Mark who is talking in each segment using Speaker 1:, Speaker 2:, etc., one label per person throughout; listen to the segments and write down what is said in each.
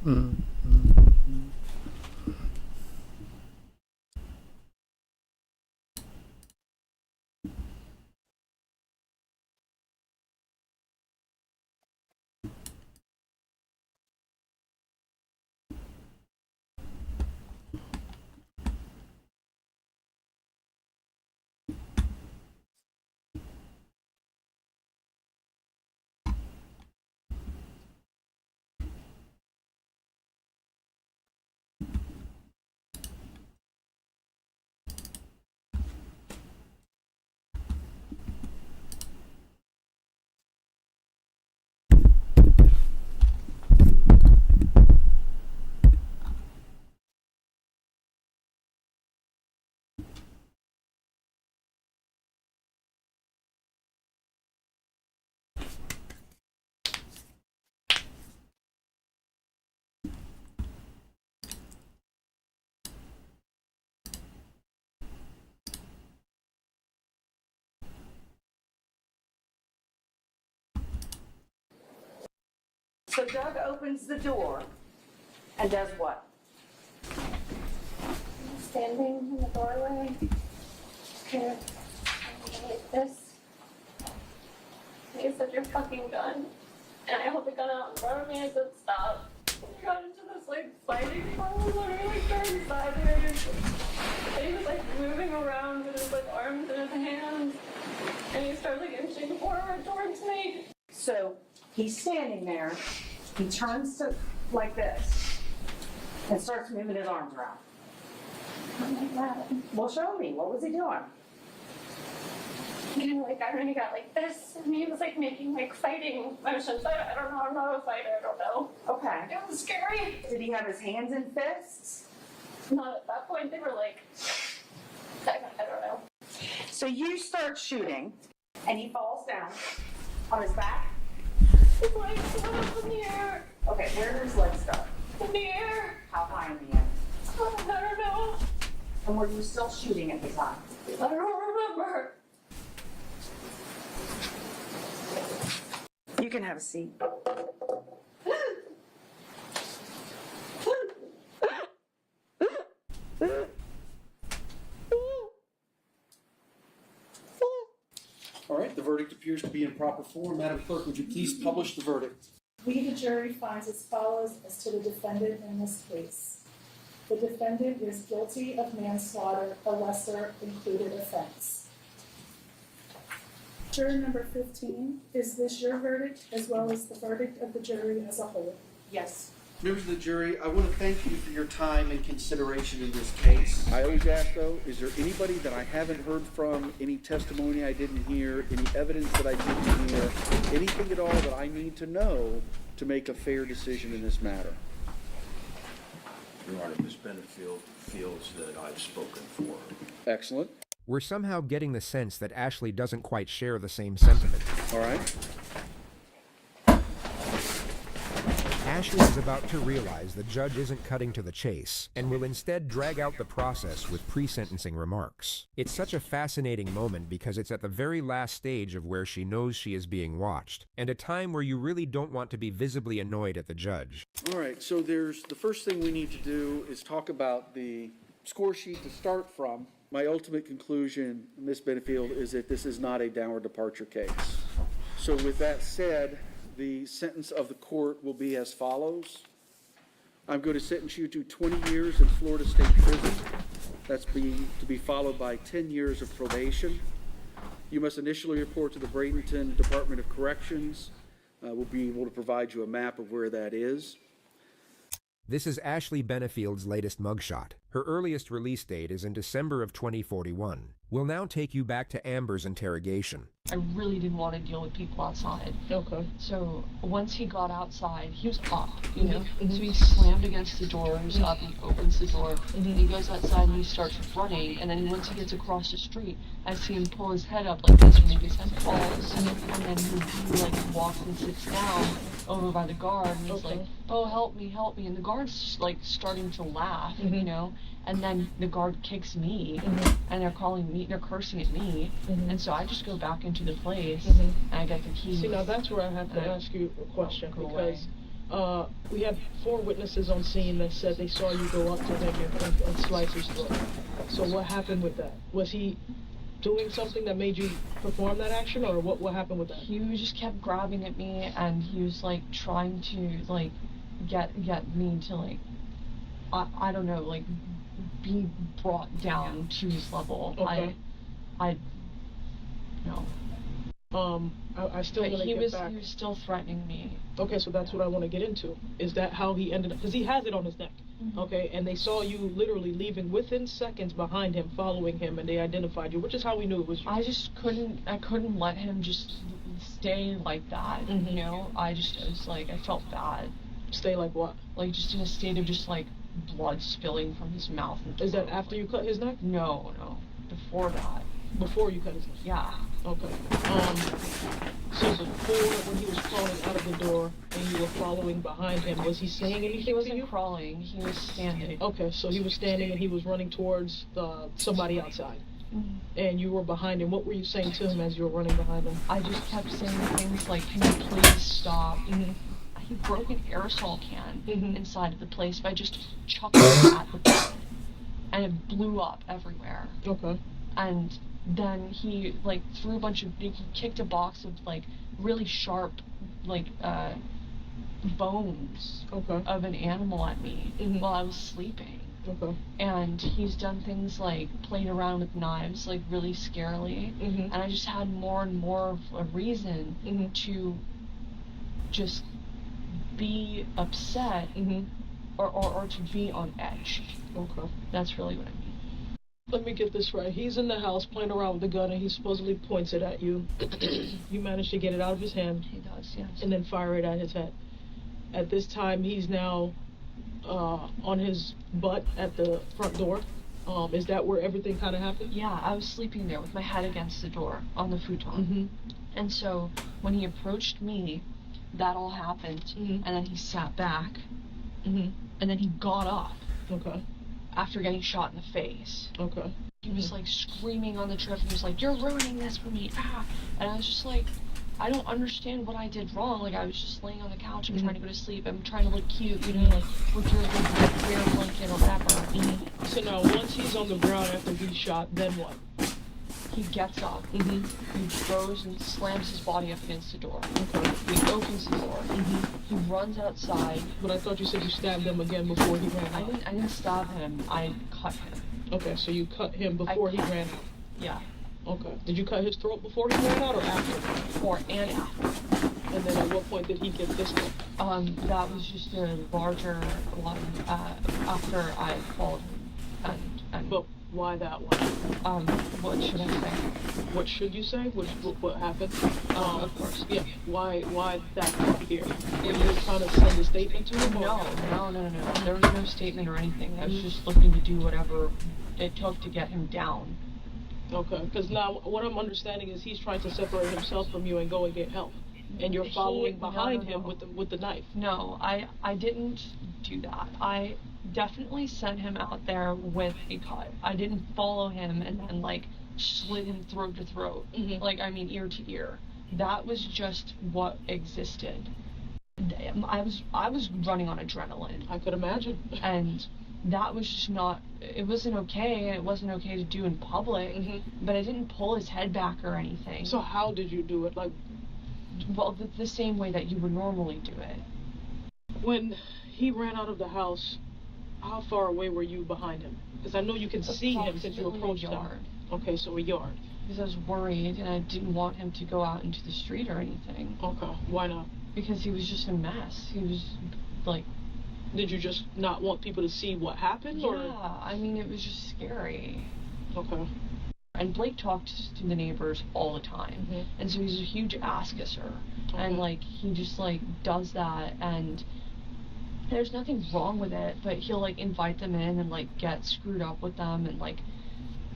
Speaker 1: Mm.
Speaker 2: So Doug opens the door and does what?
Speaker 3: Standing in the doorway, kind of like this. He such a fucking gun. And I held the gun out in front of me and said, stop. We got into this like fighting pose, literally turned sideways. And he was like moving around with his like arms in his hands. And he started like inching forward towards me.
Speaker 2: So he's standing there, he turns to like this and starts moving his arms around.
Speaker 3: I'm like that.
Speaker 2: Well, show me, what was he doing?
Speaker 3: Kind of like I already got like this, and he was like making like fighting motions. I don't know, I'm not a fighter, I don't know.
Speaker 2: Okay.
Speaker 3: It was scary.
Speaker 2: Did he have his hands in fists?
Speaker 3: Not at that point, they were like, I don't know.
Speaker 2: So you start shooting and he falls down on his back.
Speaker 3: His legs went up in the air.
Speaker 2: Okay, where do his legs start?
Speaker 3: In the air.
Speaker 2: How high in the air?
Speaker 3: I don't know.
Speaker 2: And were you still shooting at the time?
Speaker 3: I don't remember.
Speaker 2: You can have a seat.
Speaker 4: All right, the verdict appears to be in proper form. Madam Clerk, would you please publish the verdict?
Speaker 5: We, the jury, finds as follows as to the defendant in this case. The defendant is guilty of manslaughter, a lesser included offense. Juror number 15, is this your verdict as well as the verdict of the jury as a whole?
Speaker 2: Yes.
Speaker 4: Members of the jury, I want to thank you for your time and consideration in this case. I always ask, though, is there anybody that I haven't heard from, any testimony I didn't hear, any evidence that I didn't hear, anything at all that I need to know to make a fair decision in this matter?
Speaker 6: Your Honor, Ms. Benefield feels that I've spoken for her.
Speaker 4: Excellent.
Speaker 7: We're somehow getting the sense that Ashley doesn't quite share the same sentiment.
Speaker 4: All right.
Speaker 7: Ashley is about to realize the judge isn't cutting to the chase and will instead drag out the process with pre-sentencing remarks. It's such a fascinating moment because it's at the very last stage of where she knows she is being watched, and a time where you really don't want to be visibly annoyed at the judge.
Speaker 4: All right, so the first thing we need to do is talk about the score sheet to start from. My ultimate conclusion, Ms. Benefield, is that this is not a downward departure case. So with that said, the sentence of the court will be as follows. I'm going to sentence you to 20 years in Florida State Prison. That's to be followed by 10 years of probation. You must initially report to the Bradenton Department of Corrections. We'll be able to provide you a map of where that is.
Speaker 7: This is Ashley Benefield's latest mugshot. Her earliest release date is in December of 2041. We'll now take you back to Amber's interrogation.
Speaker 8: I really didn't want to deal with people outside. Okay. So once he got outside, he was up, you know? So he slammed against the doors, up, he opens the door, and he goes outside and he starts running, and then once he gets across the street, I see him pull his head up like this, or maybe his head falls, and then he like walks and sits down over by the guard, and he's like, oh, help me, and the guard's like starting to laugh, you know? And then the guard kicks me, and they're calling me, they're cursing at me, and so I just go back into the place, and I get the keys.
Speaker 9: See, now that's where I have to ask you a question, because
Speaker 1: We have 4 witnesses on scene that said they saw you go up to him and slice his throat. So what happened with that? Was he doing something that made you perform that action, or what happened with that?
Speaker 8: He just kept grabbing at me, and he was like trying to like get me to like I don't know, like be brought down to his level.
Speaker 1: Okay.
Speaker 8: I no.
Speaker 1: I still
Speaker 8: But
Speaker 1: want to
Speaker 8: he
Speaker 1: get
Speaker 8: was
Speaker 1: back.
Speaker 8: he was still threatening me.
Speaker 1: Okay, so that's what I want to get into. Is that how he ended up? Because he has it on his neck.
Speaker 8: Mm-hmm.
Speaker 1: Okay, and they saw you literally leaving within seconds behind him, following him, and they identified you, which is how we knew it was you.
Speaker 8: I just couldn't let him just stay like that,
Speaker 1: Mhm.
Speaker 8: you know? I was like, I felt bad.
Speaker 1: Stay like what?
Speaker 8: Like, just in a state of just, like, blood spilling from his mouth and
Speaker 1: Is that
Speaker 8: throat.
Speaker 1: after you cut his neck?
Speaker 8: No. Before that.
Speaker 1: Before you cut his neck?
Speaker 8: Yeah.
Speaker 1: Okay. So before, when he was crawling out of the door and you were following behind him, was he saying anything
Speaker 8: He
Speaker 1: to
Speaker 8: wasn't
Speaker 1: you?
Speaker 8: crawling, he was standing.
Speaker 1: Okay, so he was standing and he was running towards somebody outside. And you were behind him. What were you saying to him as you were running behind him?
Speaker 8: I just kept saying things like, can you please stop?
Speaker 1: Mm-hmm.
Speaker 8: He broke an aerosol can
Speaker 1: Mhm.
Speaker 8: inside of the place by just chucking it at the bed. And it blew up everywhere.
Speaker 1: Okay.
Speaker 8: And then he like threw a bunch of, he kicked a box of like really sharp like bones
Speaker 1: Okay.
Speaker 8: of an animal at me
Speaker 1: Mhm.
Speaker 8: while I was sleeping.
Speaker 1: Okay.
Speaker 8: And he's done things like played around with knives like really scarily.
Speaker 1: Mhm.
Speaker 8: And I just had more and more of a reason
Speaker 1: Mhm.
Speaker 8: to just be upset
Speaker 1: Mhm.
Speaker 8: or to be on edge.
Speaker 1: Okay.
Speaker 8: That's really what I mean.
Speaker 1: Let me get this right. He's in the house playing around with the gun and he supposedly points it at you. You manage to get it out of his hand
Speaker 8: He does, yes.
Speaker 1: and then fire it at his head. At this time, he's now on his butt at the front door. Is that where everything kind of happened?
Speaker 8: Yeah, I was sleeping there with my head against the door on the futon.
Speaker 1: Mm-hmm.
Speaker 8: And so when he approached me, that all happened.
Speaker 1: Mhm.
Speaker 8: And then he sat back.
Speaker 1: Mm-hmm.
Speaker 8: And then he got up
Speaker 1: Okay.
Speaker 8: after getting shot in the face.
Speaker 1: Okay.
Speaker 8: He was like screaming on the trip. He was like, "You're ruining this for me." Ah. And I was just like, I don't understand what I did wrong. Like, I was just laying on the couch. I'm trying to go to sleep. I'm trying to look cute, you know, like with your like, weird blanket or whatever.
Speaker 1: So now, once he's on the ground after he's shot, then what?
Speaker 8: He gets up.
Speaker 1: Mm-hmm.
Speaker 8: He goes and slams his body up against the door.
Speaker 1: Okay.
Speaker 8: He opens the door.
Speaker 1: Mm-hmm.
Speaker 8: He runs outside.
Speaker 1: But I thought you said you stabbed him again before he ran out.
Speaker 8: I didn't stab him. I cut him.
Speaker 1: Okay, so you cut him before he
Speaker 8: cut-
Speaker 1: ran out.
Speaker 8: Yeah.
Speaker 1: Okay. Did you cut his throat before he ran out or after?
Speaker 8: Before and after.
Speaker 1: And then at what point did he get this one?
Speaker 8: That was just a larger one after I followed him. And
Speaker 1: But why that one?
Speaker 8: what should I say?
Speaker 1: What should you say? What happened?
Speaker 8: Of course.
Speaker 1: Yeah. Why that part here? Were you trying to send a statement to him? or-
Speaker 8: No. There was no statement or anything. I was just looking to do whatever it took to get him down.
Speaker 1: Okay. Because now what I'm understanding is he's trying to separate himself from you and go and get help, and you're following behind him with the knife.
Speaker 8: No, I didn't do that. I definitely sent him out there with a cut. I didn't follow him and then like slit him throat to throat.
Speaker 1: Mhm.
Speaker 8: Like, I mean, ear to ear. That was just what existed. I was running on adrenaline,
Speaker 1: I could imagine.
Speaker 8: and that was just not, it wasn't okay, and it wasn't okay to do in public,
Speaker 1: Mhm.
Speaker 8: but I didn't pull his head back or anything.
Speaker 1: So how did you do it? Like,
Speaker 8: well, the same way that you would normally do it.
Speaker 1: when he ran out of the house, how far away were you behind him? Because I know you can see him since you
Speaker 8: Approximately a
Speaker 1: approached him.
Speaker 8: yard.
Speaker 1: Okay, so a yard.
Speaker 8: Because I was worried and I didn't want him to go out into the street or anything.
Speaker 1: Okay, why not?
Speaker 8: Because he was just a mess. He was like,
Speaker 1: Did you just not want people to see what happened, or?
Speaker 8: yeah, I mean, it was just scary.
Speaker 1: Okay.
Speaker 8: And Blake talks to the neighbors all the time.
Speaker 1: Mhm.
Speaker 8: And so he's a huge ass-kisser.
Speaker 1: Okay.
Speaker 8: And like, he just like does that, and there's nothing wrong with it, but he'll like invite them in and like get screwed up with them, and like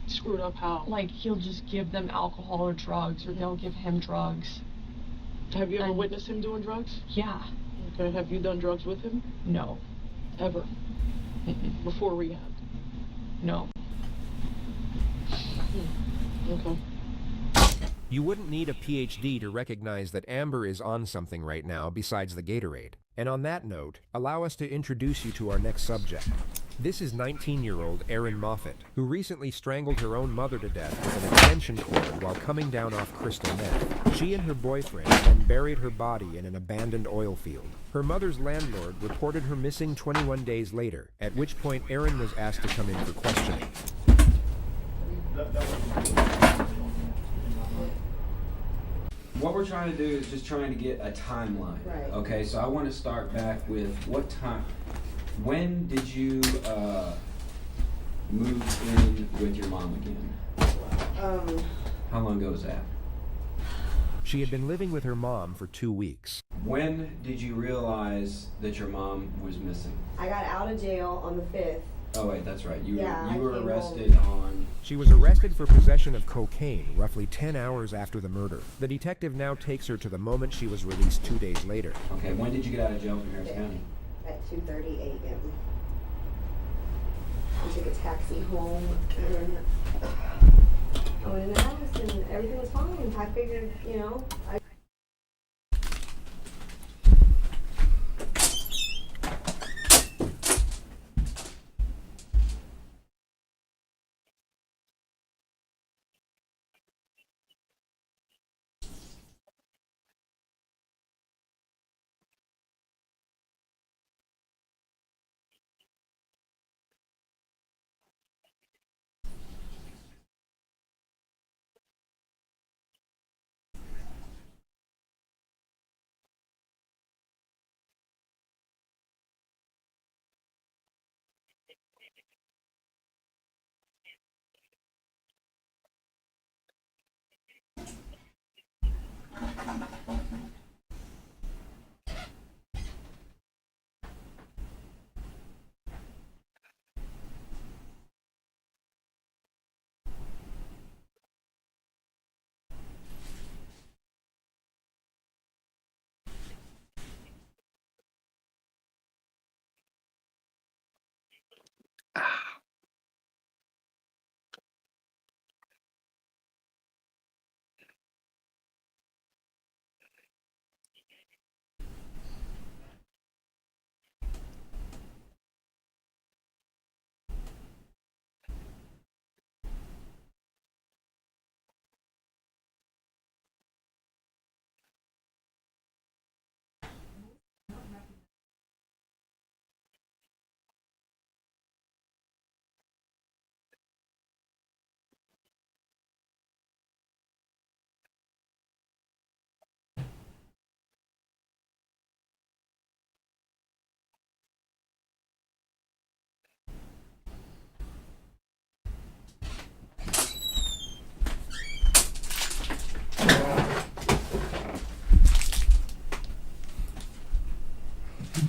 Speaker 1: Screwed up how?
Speaker 8: like he'll just give them alcohol or drugs, or they'll give him drugs.
Speaker 1: Have you ever
Speaker 8: and-
Speaker 1: witnessed him doing drugs?
Speaker 8: Yeah.
Speaker 1: Okay, have you done drugs with him?
Speaker 8: No.
Speaker 1: Ever?
Speaker 8: Mm-mm.
Speaker 1: Before rehab?
Speaker 8: No.
Speaker 1: Okay.
Speaker 7: You wouldn't need a PhD to recognize that Amber is on something right now besides the Gatorade. And on that note, allow us to introduce you to our next subject. This is 19-year-old Erin Moffat, who recently strangled her own mother to death with an extension cord while coming down off crystal meth. She and her boyfriend then buried her body in an abandoned oil field. Her mother's landlord reported her missing 21 days later, at which point Erin was asked to come in for questioning.
Speaker 9: What we're trying to do is just trying to get a timeline.
Speaker 2: Right.
Speaker 9: Okay, so I want to start back with what time, when did you move in with your mom again? How long ago was that?
Speaker 7: She had been living with her mom for 2 weeks.
Speaker 9: When did you realize that your mom was missing?
Speaker 10: I got out of jail on the 5th.
Speaker 9: Oh wait, that's right. You
Speaker 10: Yeah,
Speaker 9: were
Speaker 10: I came
Speaker 9: arrested on.
Speaker 7: She was arrested for possession of cocaine roughly 10 hours after the murder. The detective now takes her to the moment she was released 2 days later.
Speaker 9: Okay, when did you get out of jail from Harris County?
Speaker 10: At 2:30 a.m. I took a taxi home and I went in the house and everything was fine. I figured, you know,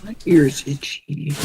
Speaker 11: My ears itchy.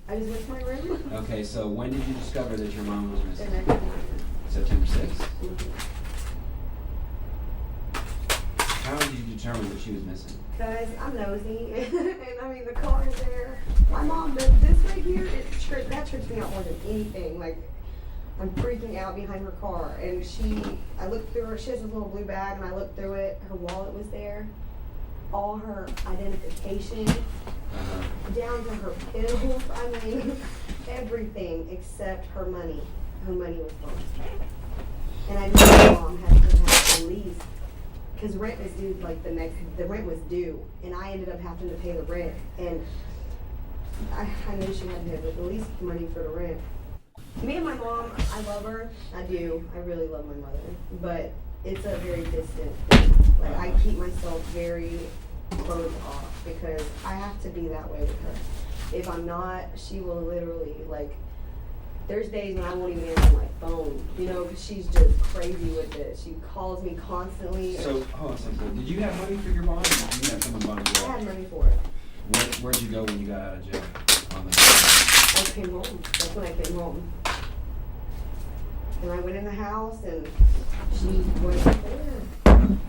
Speaker 10: I just went to my room.
Speaker 9: Okay, so when did you discover that your mom was
Speaker 10: The
Speaker 9: missing?
Speaker 10: next morning.
Speaker 9: September 6th? How did you determine that she was missing?
Speaker 10: Because I'm nosy, and I mean, the car is there. My mom does this right here, that trips me out more than anything. Like, I'm freaking out behind her car, and I looked through her, she has this little blue bag, and I looked through it, her wallet was there. All her identification, down to her pills, I mean, everything except her money. Her money was gone. And I knew my mom had to have at least, because rent was due, like the rent was due, and I ended up having to pay the rent, and I knew she had to have at least money for the rent. Me and my mom, I love her, I do, I really love my mother, but it's a very distant thing. Like, I keep myself very clothes off because I have to be that way with her. If I'm not, she will literally, like, there's days when I won't even answer my phone, you know, because she's just crazy with it. She calls me constantly.
Speaker 9: So, hold on a second. Did you have money for your bond, or did you have someone bond you
Speaker 10: I
Speaker 9: out?
Speaker 10: had money for it.
Speaker 9: Where'd you go when you got out of jail? On the
Speaker 10: I came home. That's when I came home. And I went in the house and she was there. And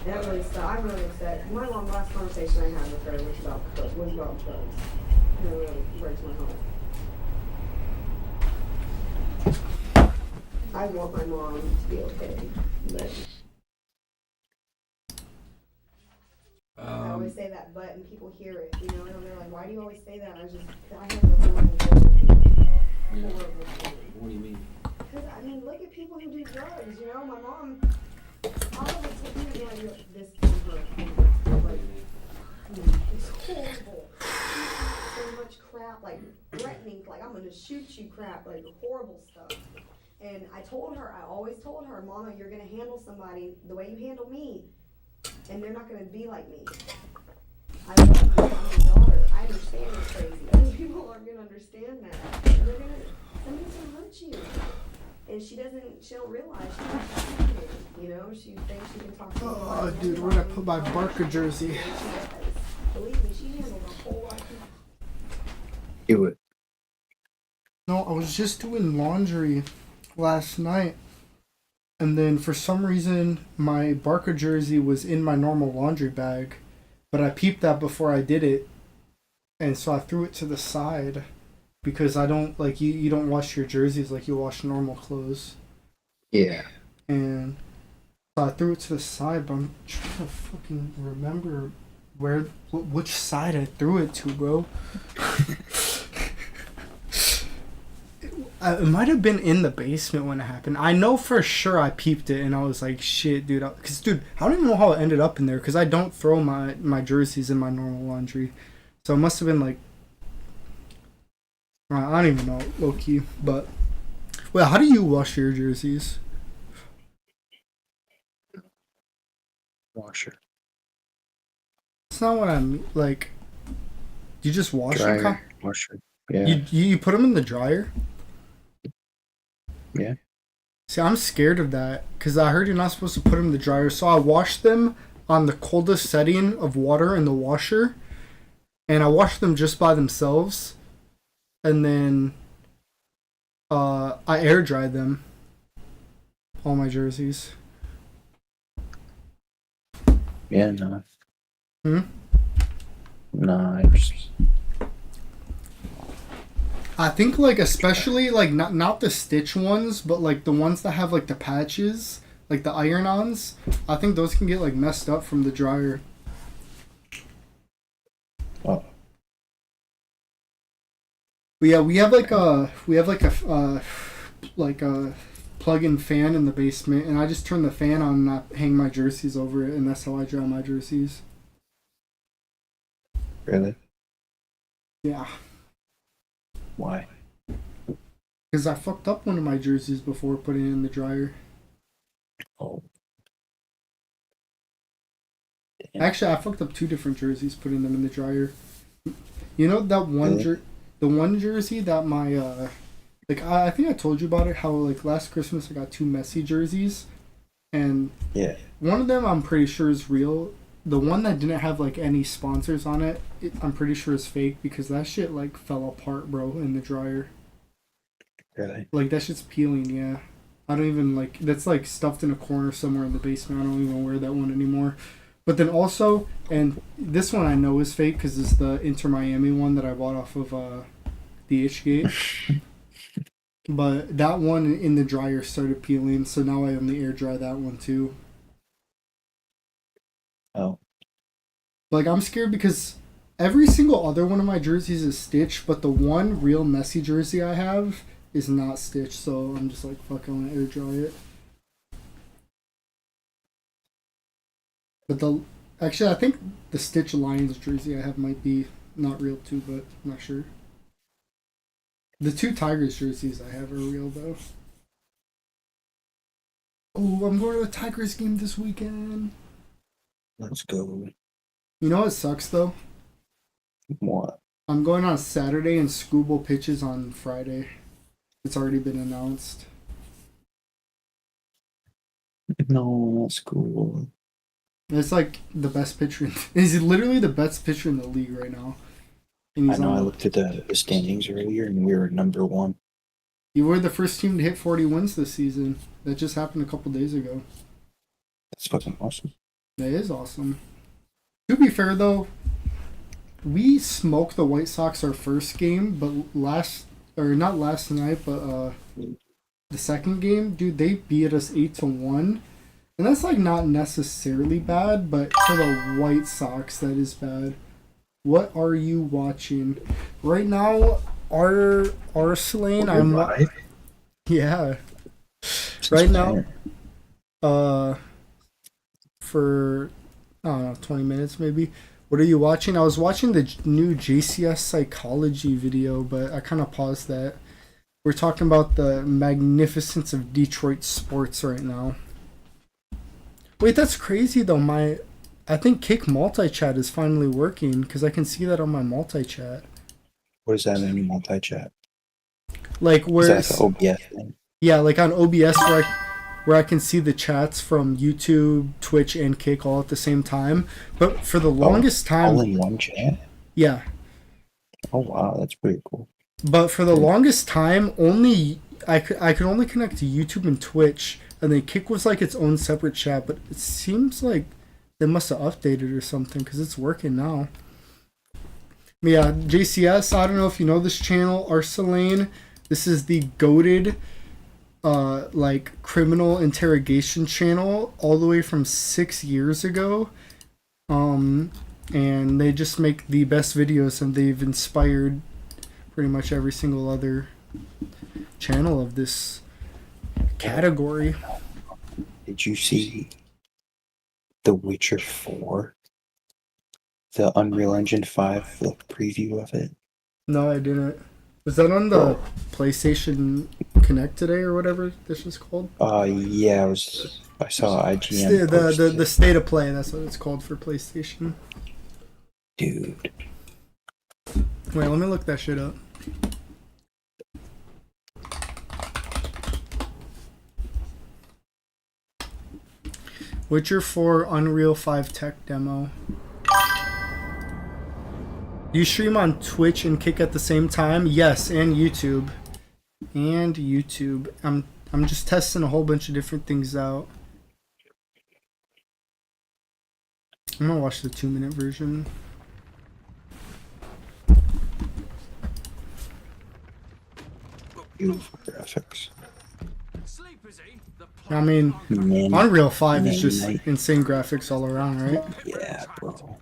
Speaker 10: that really I'm really upset. My last conversation I had with her was about drugs. And it really breaks my heart. I want my mom to be okay, but I always say that, but and people hear it, you know, and they're like, "Why do you always say that?" I have a horrible feeling.
Speaker 9: What do you mean?
Speaker 10: Because I mean, look at people who do drugs. You know, my mom. All of it's what you do this to her. Like, it's horrible. So much crap, like threatening, like I'm gonna shoot you, crap, like horrible stuff. And I always told her, Mama, you're gonna handle somebody the way you handle me, and they're not gonna be like me. I love you, I'm your daughter. I understand it's crazy. Other people aren't gonna understand that. Somebody's gonna hurt you. And she don't realize she's you know, she thinks she can talk to you.
Speaker 12: Oh, dude, where'd I put my Barker jersey?
Speaker 10: Believe me, she handled a whole lot of people.
Speaker 11: Do it.
Speaker 12: No, I was just doing laundry last night, and then for some reason my Barker jersey was in my normal laundry bag, but I peeped that before I did it, and so I threw it to the side because I don't like you don't wash your jerseys like you wash normal clothes.
Speaker 11: Yeah.
Speaker 12: And so I threw it to the side, but I'm trying to fucking remember which side I threw it to, bro. It might have been in the basement when it happened. I know for sure I peeped it and I was like, shit, dude. Because, dude, I don't even know how it ended up in there because I don't throw my jerseys in my normal laundry. So it must have been like, I don't even know, low-key. But, well, how do you wash your jerseys?
Speaker 11: Washer.
Speaker 12: That's not what I mean. Like, you just wash
Speaker 11: Dryer.
Speaker 12: them?
Speaker 11: Washer. Yeah.
Speaker 12: You put them in the dryer?
Speaker 11: Yeah.
Speaker 12: See, I'm scared of that because I heard you're not supposed to put them in the dryer. So I washed them on the coldest setting of water in the washer, and I washed them just by themselves, and then I air dried them. All my jerseys.
Speaker 11: Yeah, no.
Speaker 12: Hmm?
Speaker 11: No,
Speaker 12: I think like especially like not the stitch ones, but like the ones that have like the patches, like the iron-ons. I think those can get like messed up from the dryer.
Speaker 11: Oh.
Speaker 12: But yeah, we have like a plug-in fan in the basement, and I just turn the fan on and I hang my jerseys over it, and that's how I dry my jerseys.
Speaker 11: Really?
Speaker 12: Yeah.
Speaker 11: Why?
Speaker 12: Because I fucked up one of my jerseys before putting it in the dryer.
Speaker 11: Oh.
Speaker 12: Damn. Actually, I fucked up two different jerseys putting them in the dryer. You know that one the one jersey that my like I think I told you about it, how like last Christmas I got two Messi jerseys, and
Speaker 11: yeah,
Speaker 12: one of them I'm pretty sure is real. The one that didn't have like any sponsors on it, I'm pretty sure is fake because that shit like fell apart, bro, in the dryer.
Speaker 11: Really?
Speaker 12: Like that shit's peeling, yeah. I don't even like that's like stuffed in a corner somewhere in the basement. I don't even wear that one anymore. But then also, and this one I know is fake because it's the Inter Miami one that I bought off of the H-Gate. But that one in the dryer started peeling, so now I only air dry that one too.
Speaker 11: Oh.
Speaker 12: Like, I'm scared because every single other one of my jerseys is stitched, but the one real Messi jersey I have is not stitched, so I'm just like, fuck, I want to air dry it. But actually, I think the Stitch Lions jersey I have might be not real too, but I'm not sure. The two Tigers jerseys I have are real, though. Oh, I'm going to the Tigers game this weekend.
Speaker 11: Let's go.
Speaker 12: You know what sucks though?
Speaker 11: What?
Speaker 12: I'm going on Saturday and Scooble pitches on Friday. It's already been announced.
Speaker 11: No, that's cool.
Speaker 12: It's like the best pitcher. He's literally the best pitcher in the league right now. And
Speaker 11: I
Speaker 12: he's
Speaker 11: know. I
Speaker 12: on.
Speaker 11: looked at the standings earlier, and we were number one.
Speaker 12: You were the first team to hit 40 wins this season. That just happened a couple days ago.
Speaker 11: That's fucking awesome.
Speaker 12: That is awesome. To be fair though, we smoked the White Sox our first game, but not last night, but the second game, dude, they beat us 8-1. And that's like not necessarily bad, but for the White Sox that is bad. What are you watching? Right now, Arslane, I'm
Speaker 11: live.
Speaker 12: Yeah.
Speaker 11: Since
Speaker 12: Right now,
Speaker 11: when?
Speaker 12: for I don't know, 20 minutes maybe. What are you watching? I was watching the new JCS psychology video, but I kind of paused that. We're talking about the magnificence of Detroit sports right now. Wait, that's crazy though. I think Kick multi-chat is finally working because I can see that on my multi-chat.
Speaker 11: What does that mean, multi-chat?
Speaker 12: Like where?
Speaker 11: Is that the OBS thing?
Speaker 12: Yeah, like on OBS where I can see the chats from YouTube, Twitch, and Kick all at the same time. But for the longest time,
Speaker 11: all in one chat.
Speaker 12: Yeah.
Speaker 11: Oh wow, that's pretty cool.
Speaker 12: But for the longest time, I could only connect to YouTube and Twitch, and then Kick was like its own separate chat. But it seems like they must have updated or something because it's working now. Yeah, JCS. I don't know if you know this channel, Arsalane. This is the goated, like criminal interrogation channel all the way from 6 years ago. And they just make the best videos, and they've inspired pretty much every single other channel of this category.
Speaker 11: Did you see The Witcher 4? The Unreal Engine 5 the preview of it?
Speaker 12: No, I didn't. Was that on the PlayStation Connect today or whatever this is called?
Speaker 11: Yeah, I saw IGN.
Speaker 12: The State of Play, that's what it's called for PlayStation.
Speaker 11: Dude.
Speaker 12: Wait, let me look that shit up. Witcher 4 Unreal 5 tech demo. You stream on Twitch and Kick at the same time? Yes, and YouTube. And YouTube. I'm just testing a whole bunch of different things out. I'm gonna watch the 2-minute version.
Speaker 11: Beautiful graphics.
Speaker 12: I mean,
Speaker 11: Man,
Speaker 12: Unreal 5 is just
Speaker 11: man.
Speaker 12: insane graphics all around, right?
Speaker 11: Yeah, bro.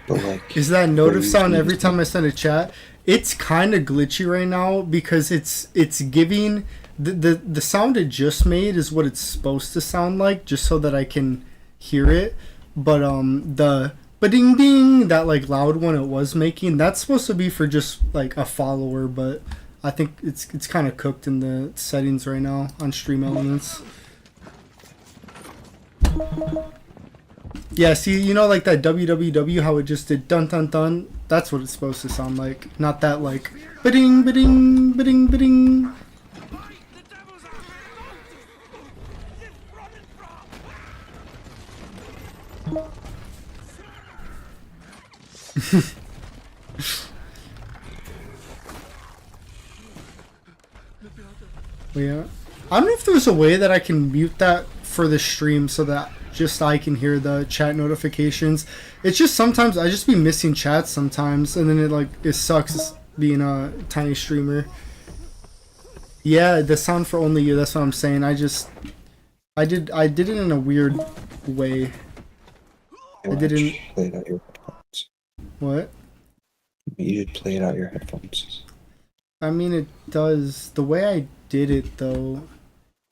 Speaker 11: But like,
Speaker 12: Is that note of
Speaker 11: crazy.
Speaker 12: sound every time I send a chat? It's kind of glitchy right now because it's giving the sound it just made is what it's supposed to sound like, just so that I can hear it. But the ba-ding ding, that like loud one it was making, that's supposed to be for just like a follower, but I think it's kind of cooked in the settings right now on Stream Elements. Yeah, see, you know, like that www, how it just did dun dun dun? That's what it's supposed to sound like. Not that like ba-ding, ba-ding, ba-ding, ba-ding. Yeah. I don't know if there's a way that I can mute that for the stream so that just I can hear the chat notifications. It's just sometimes I just be missing chats sometimes, and then it sucks being a tiny streamer. Yeah, the sound for only you, that's what I'm saying. I did it in a weird way. I didn't
Speaker 11: play it out your headphones.
Speaker 12: What?
Speaker 11: You should play it out your headphones.
Speaker 12: I mean, it does. The way I did it though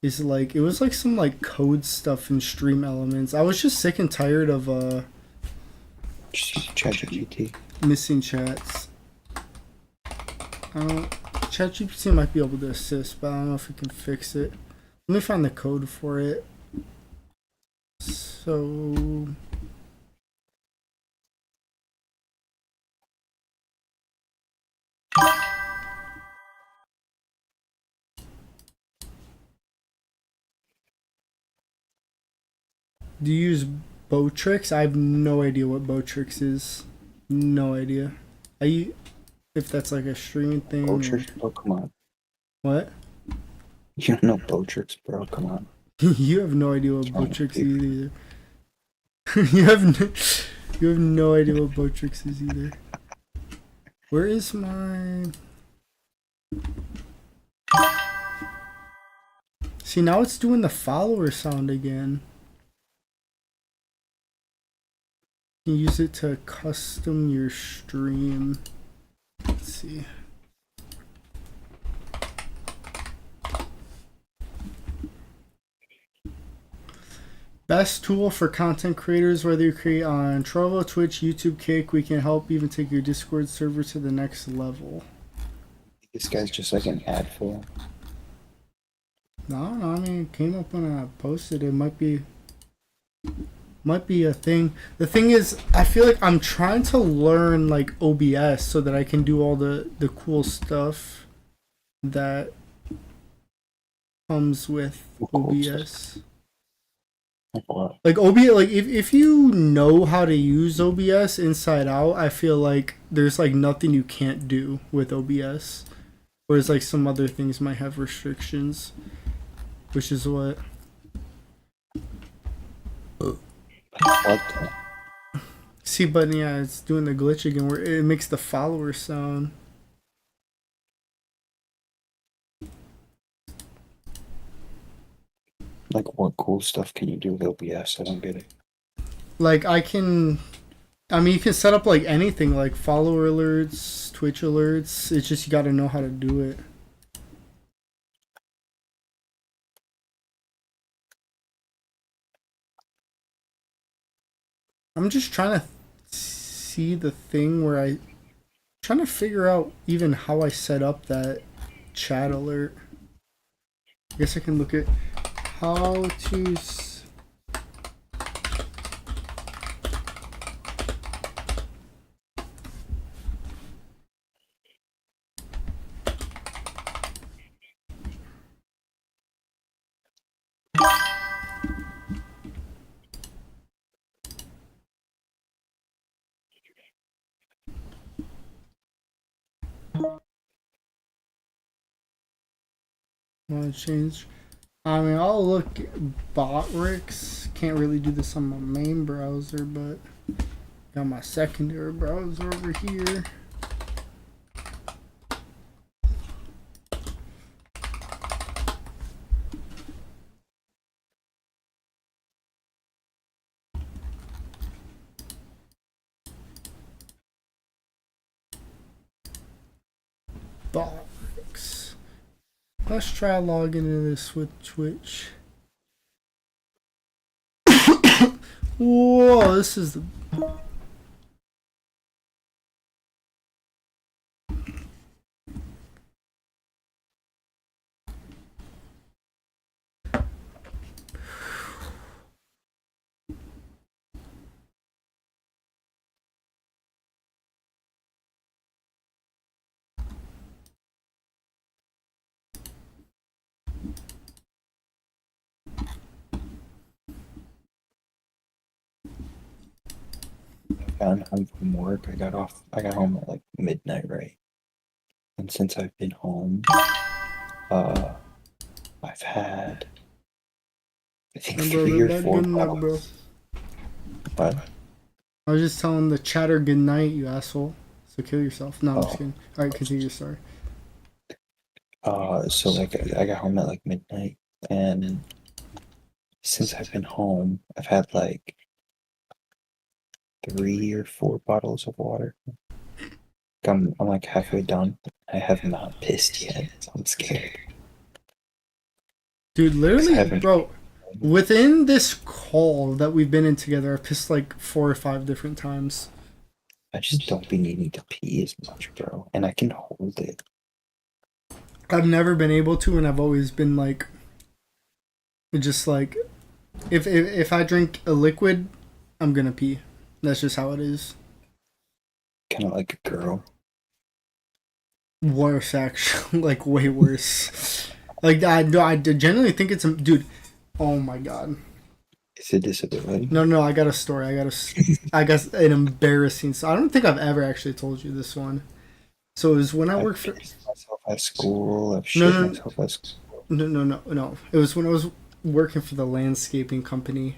Speaker 12: is like it was like some like code stuff in Stream Elements. I was just sick and tired of
Speaker 11: ChatGPT.
Speaker 12: missing chats. ChatGPT might be able to assist, but I don't know if it can fix it. Let me find the code for it. So Do you use Botrix? I have no idea what Botrix is. No idea. If that's like a streaming thing.
Speaker 11: Botrix, bro, come on.
Speaker 12: What?
Speaker 11: You don't know Botrix, bro, come on.
Speaker 12: You have no idea what Botrix is either. you have no idea what Botrix is either. Where is my... See, now it's doing the follower sound again. You can use it to custom your stream. Let's see. Best tool for content creators, whether you create on Trovo, Twitch, YouTube, Kick. We can help even take your Discord server to the next level.
Speaker 11: This guy's just like an ad for him.
Speaker 12: No, I mean, it came up when I posted it. Might be a thing. The thing is, I feel like I'm trying to learn like OBS so that I can do all the cool stuff that comes with OBS. Like OBS, like if you know how to use OBS inside out, I feel like there's like nothing you can't do with OBS. Whereas like some other things might have restrictions, which is what. See, but yeah, it's doing the glitch again where it makes the follower sound.
Speaker 11: Like, what cool stuff can you do with OBS? I don't get it.
Speaker 12: Like, you can set up like anything, like follower alerts, Twitch alerts. It's just you gotta know how to do it. I'm just trying to see the thing where trying to figure out even how I set up that chat alert. I guess I can look at how to want to change. I mean, I'll look at Botrix. Can't really do this on my main browser, but got my secondary browser over here. Botrix. Let's try logging into this with Twitch. Whoa, this is the...
Speaker 11: Gotten home from work. I got home at like midnight, right? And since I've been home, I've had, I think, 3 or 4 bottles. What?
Speaker 12: I was just telling the chatter good night, you asshole. So kill yourself. No, I'm just kidding. Alright, continue your story.
Speaker 11: So like I got home at like midnight, and since I've been home, I've had like 3 or 4 bottles of water. I'm like halfway done. I have not pissed yet, so I'm scared.
Speaker 12: Dude, literally, bro, within this call that we've been in together, I've pissed like 4 or 5 different times.
Speaker 11: I just don't be needing to pee as much, bro, and I can hold it.
Speaker 12: I've never been able to, and I've always been like, just like, if I drink a liquid, I'm gonna pee. That's just how it is.
Speaker 11: Kind of like a girl.
Speaker 12: Worse, actually. Like, way worse. Like, I genuinely think it's... Dude, oh my god.
Speaker 11: It's a disability.
Speaker 12: No, I got a story. I got an embarrassing. So I don't think I've ever actually told you this one. So it was when I worked for.
Speaker 11: Myself at school. I've
Speaker 12: No,
Speaker 11: shit
Speaker 12: no,
Speaker 11: myself at school.
Speaker 12: No. It was when I was working for the landscaping company,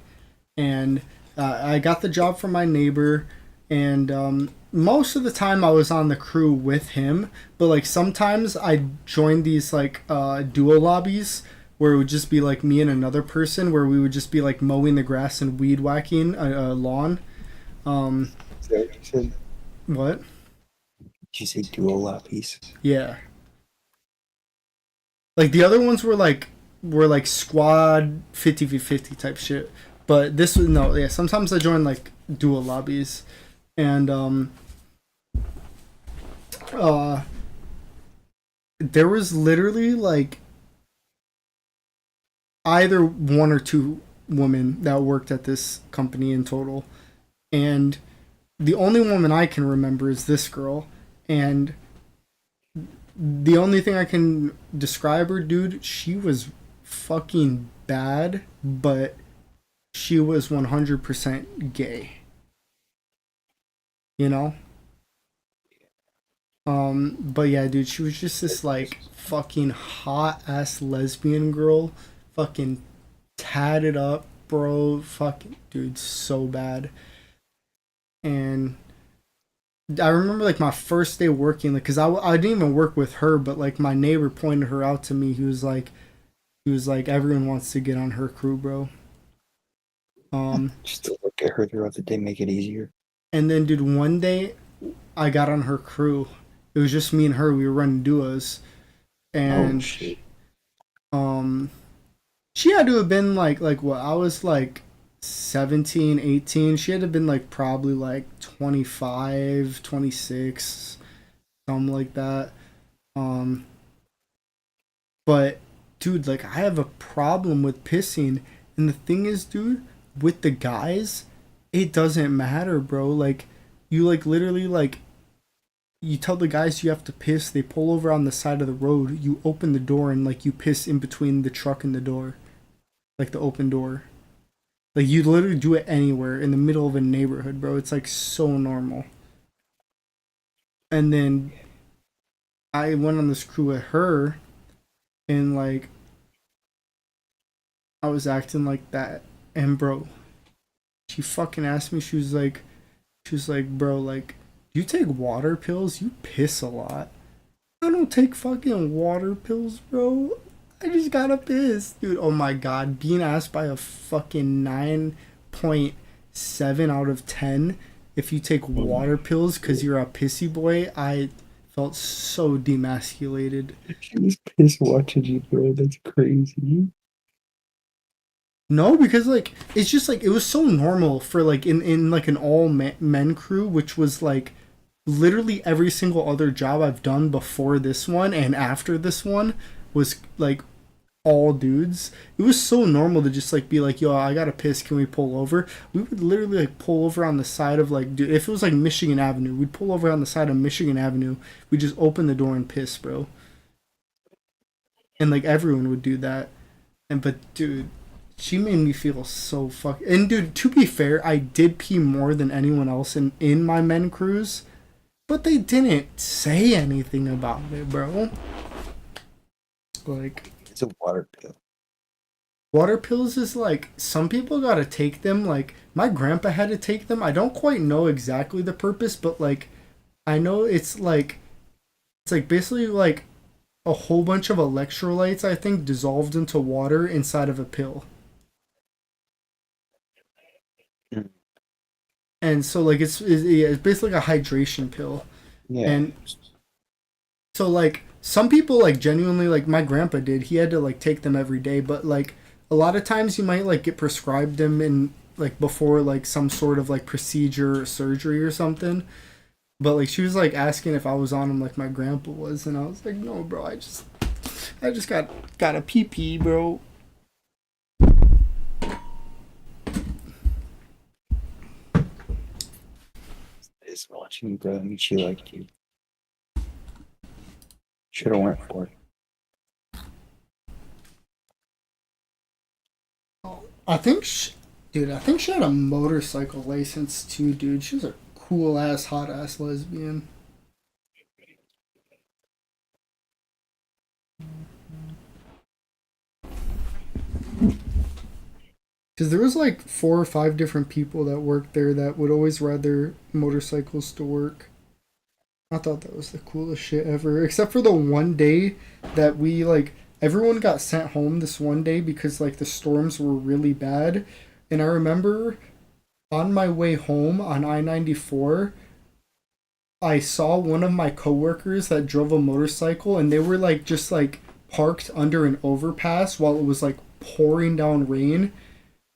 Speaker 12: and I got the job from my neighbor, and most of the time I was on the crew with him, but like sometimes I joined these like duo lobbies where it would just be like me and another person, where we would just be like mowing the grass and weed whacking a lawn.
Speaker 11: Is that what you said?
Speaker 12: What?
Speaker 11: Did you say dual lobbies?
Speaker 12: Yeah. Like the other ones were like squad 50v50 type shit. But this was no, yeah, sometimes I joined like dual lobbies, and there was literally like either one or two women that worked at this company in total, and the only woman I can remember is this girl, and the only thing I can describe her, dude, she was fucking bad, but she was 100% gay. You know? But yeah, dude, she was just this like fucking hot ass lesbian girl, fucking tatted up, bro, fucking dude, so bad. And I remember like my first day working, like, cause I didn't even work with her, but like my neighbor pointed her out to me. He was like, everyone wants to get on her crew, bro.
Speaker 11: Just to look at her throughout the day, make it easier.
Speaker 12: And then, dude, one day I got on her crew. It was just me and her. We were running duos, and
Speaker 11: shit.
Speaker 12: she had to have been like what? I was like 17, 18. She had to have been like probably like 25, 26, something like that. But dude, like I have a problem with pissing, and the thing is, dude, with the guys, it doesn't matter, bro. Like you like literally like you tell the guys you have to piss, they pull over on the side of the road, you open the door and like you piss in between the truck and the door. Like the open door. Like you literally do it anywhere in the middle of a neighborhood, bro. It's like so normal. And then I went on this crew with her, and like I was acting like that, and bro, she fucking asked me, she was like, bro, like, do you take water pills? You piss a lot. I don't take fucking water pills, bro. I just gotta piss. Dude, oh my god. Being asked by a fucking 9.7 out of 10 if you take water pills because you're a pissy boy, I felt so demasculated.
Speaker 11: She was piss watching you, bro. That's crazy.
Speaker 12: No, because like it's just like it was so normal for like in like an all men crew, which was like literally every single other job I've done before this one and after this one was like all dudes. It was so normal to just like be like, yo, I gotta piss, can we pull over? We would literally like pull over on the side of like, dude, if it was like Michigan Avenue, we'd pull over on the side of Michigan Avenue. We just open the door and piss, bro. And like everyone would do that. But dude, she made me feel so and dude, to be fair, I did pee more than anyone else in my men crews, but they didn't say anything about it, bro. Like,
Speaker 11: it's a water pill.
Speaker 12: Water pills is like, some people gotta take them. Like, my grandpa had to take them. I don't quite know exactly the purpose, but like, I know it's like basically like a whole bunch of electrolytes, I think, dissolved into water inside of a pill. And so like it's basically like a hydration pill.
Speaker 11: Yeah.
Speaker 12: And so like some people like genuinely, like my grandpa did, he had to like take them every day, but like a lot of times you might like get prescribed them in like before like some sort of like procedure or surgery or something. But like she was like asking if I was on them like my grandpa was, and I was like, no bro, I just got a pee, bro.
Speaker 11: Is watching you, bro. I mean, she liked you. Should have went for it.
Speaker 12: I think, Dude, I think she had a motorcycle license too, dude. She was a cool ass, hot ass lesbian. Because there was like 4 or 5 different people that worked there that would always ride their motorcycles to work. I thought that was the coolest shit ever. Except for the one day that we, like, everyone got sent home this one day because, like, the storms were really bad. And I remember on my way home on I-94, I saw one of my coworkers that drove a motorcycle, and they were, like, just, like, parked under an overpass while it was, like, pouring down rain.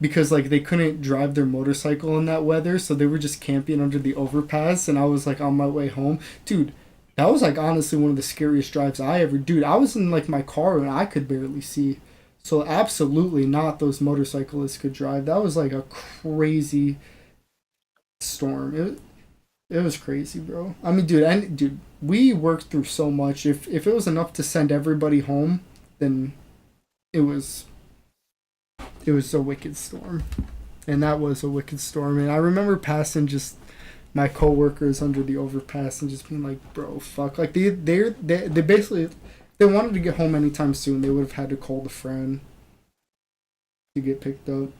Speaker 12: Because, like, they couldn't drive their motorcycle in that weather, so they were just camping under the overpass, and I was, like, on my way home. Dude, that was, like, honestly one of the scariest drives I ever... Dude, I was in, like, my car, and I could barely see. So, absolutely not those motorcyclists could drive. That was, like, a crazy storm. It was crazy, bro. I mean, dude, we worked through so much. If it was enough to send everybody home, then it was a wicked storm. And that was a wicked storm. And I remember passing just my coworkers under the overpass and just being like, bro, fuck. Like, they basically, if they wanted to get home anytime soon, they would have had to call the friend to get picked up.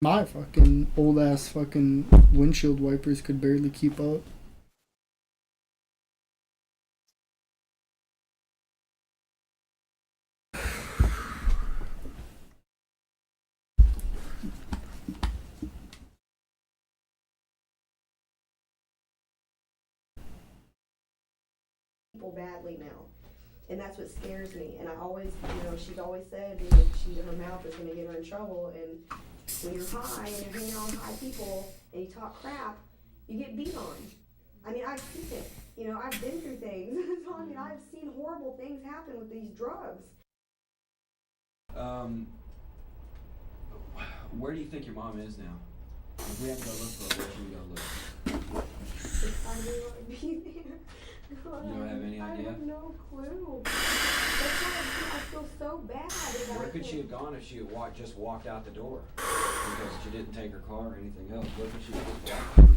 Speaker 12: My fucking old ass fucking windshield wipers could barely keep up.
Speaker 10: People badly now. And that's what scares me. And I always, she's always said, her mouth is going to get her in trouble. And when you're high and you're hanging out with high people and you talk crap, you get beat on. I mean, I've seen it. I've been through things. So, I mean, I've seen horrible things happen with these drugs.
Speaker 9: Where do you think your mom is now? If we have to go look for her, where should we go look?
Speaker 10: I really want to be there. God,
Speaker 9: You don't have any idea?
Speaker 10: I have no clue. That's why I feel so bad.
Speaker 9: Where could she have gone if she had just walked out the door? Because she didn't take her car or anything else. Where could she have just walked?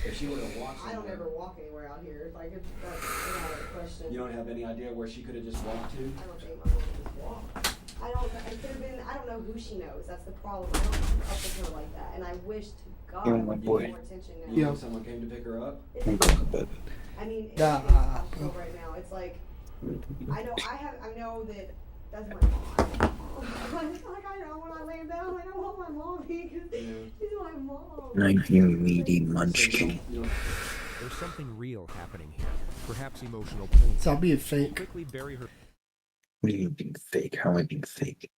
Speaker 9: If she would have walked somewhere.
Speaker 10: I don't ever walk anywhere out here. Like, that's not a question.
Speaker 9: You don't have any idea where she could have just walked to?
Speaker 10: I don't think my mom just walked. I don't know who she knows. That's the problem. I don't keep up with her like that. And I wish to God
Speaker 11: Yeah,
Speaker 10: I
Speaker 11: my
Speaker 10: would
Speaker 11: boy.
Speaker 10: pay more attention now.
Speaker 9: You think someone came to pick her up?
Speaker 10: I mean, it's
Speaker 12: Nah.
Speaker 10: possible right now. It's like, I know that that's my mom. Like, I know when I lay down, like, I want my mom because she's my mom.
Speaker 11: Like you meaty munchkin.
Speaker 7: There's something real happening here. Perhaps emotional pain.
Speaker 12: So I'll be a fake.
Speaker 7: Quickly bury her.
Speaker 11: What do you mean being fake? How am I being fake?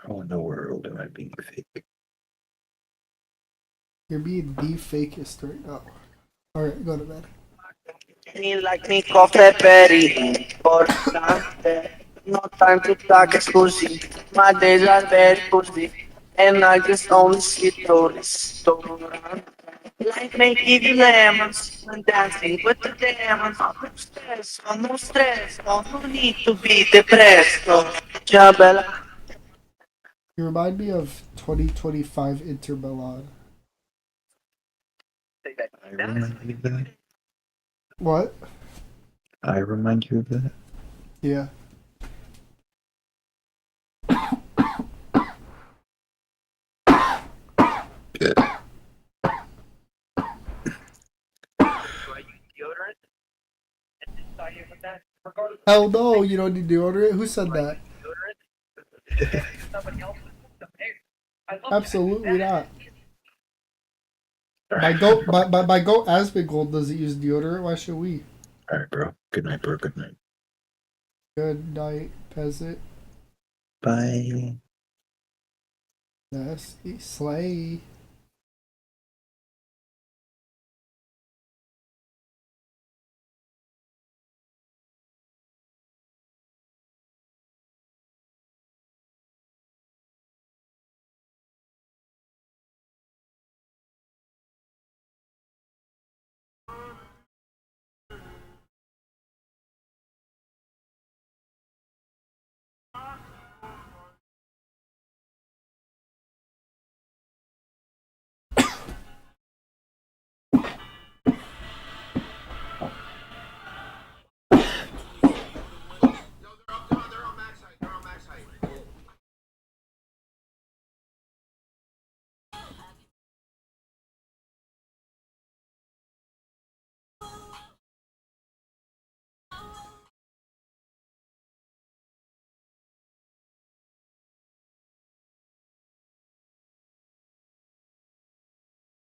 Speaker 11: How in the world am I being fake?
Speaker 12: You're being the fakest right now. Alright, go to bed.
Speaker 13: Like me coffee berry, importante. No time to talk exclusive. My days are very cozy, and I just only see stories. Life may give you lemons, and dancing with the demons. No stress, no need to be depressed. Ciao, Bella.
Speaker 12: You remind me of 2025 Interbellad.
Speaker 11: I remind you of that.
Speaker 12: What?
Speaker 11: I remind you of that.
Speaker 12: Yeah.
Speaker 11: Good.
Speaker 12: Hell no, you don't need deodorant. Who said that? Absolutely not. My goat Asmongold doesn't use deodorant. Why should we?
Speaker 11: Alright, bro. Good night, bro. Good night.
Speaker 12: Good night, peasant.
Speaker 11: Bye.
Speaker 12: Nasty slay.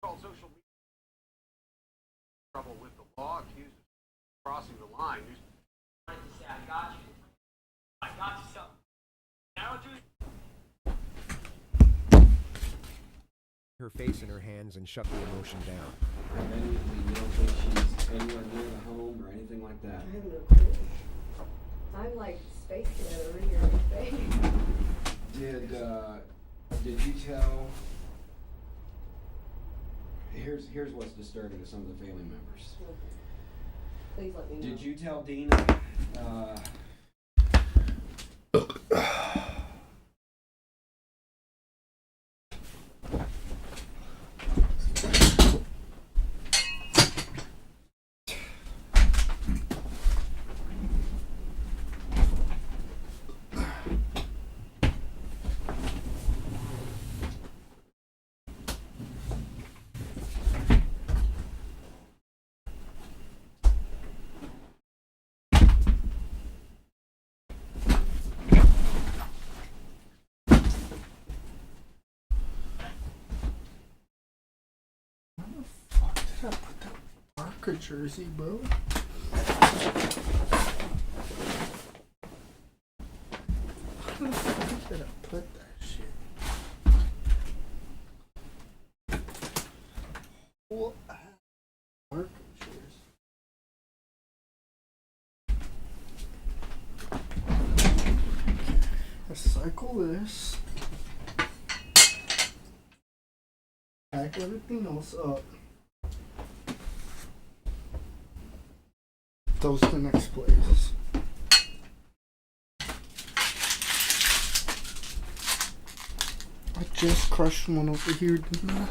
Speaker 14: Called social media trouble with the law, accused of crossing the line. I wanted to say, I got you. I got you something. Now
Speaker 7: Her face in her hands and shut the emotion down.
Speaker 9: And then we don't think she's anywhere near the home or anything like that.
Speaker 10: I have no clue. I'm like Space Cadet over here.
Speaker 9: Did you tell? Here's what's disturbing to some of the family members.
Speaker 10: Please let me know.
Speaker 9: Did you tell Dina?
Speaker 12: Did I put that Barker jersey, bro? How the fuck did I put that shit? What? Barker jersey. Recycle this. Pack everything else up. Those the next places. I just crushed one over here, didn't I?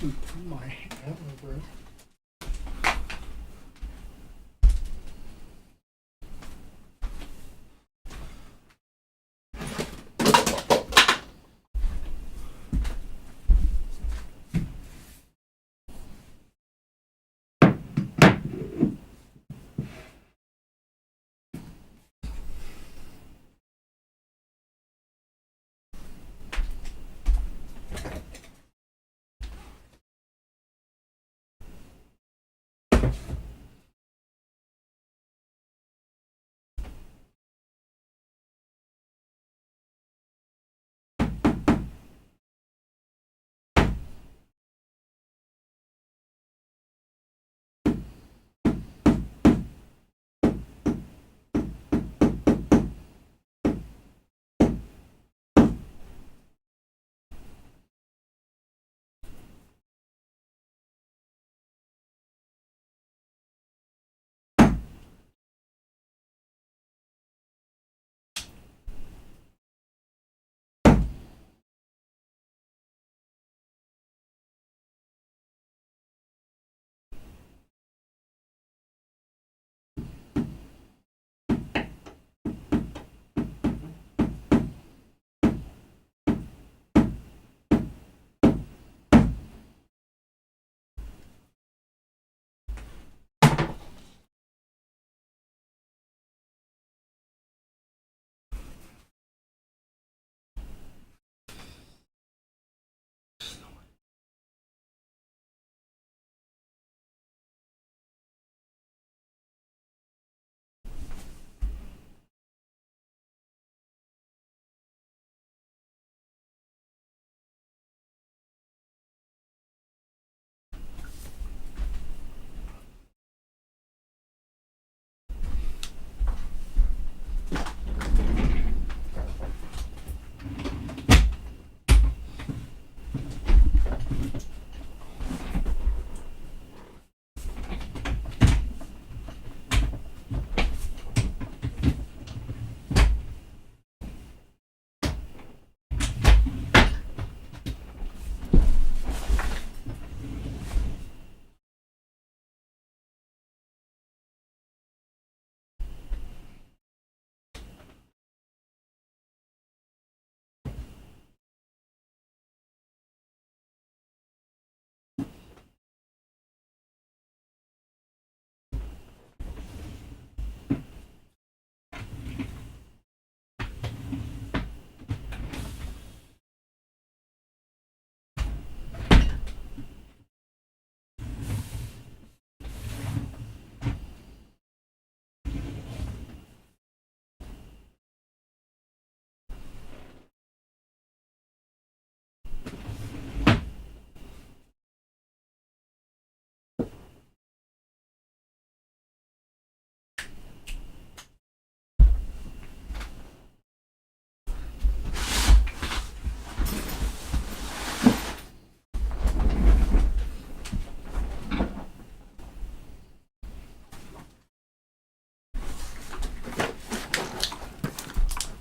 Speaker 12: Put my hat over it.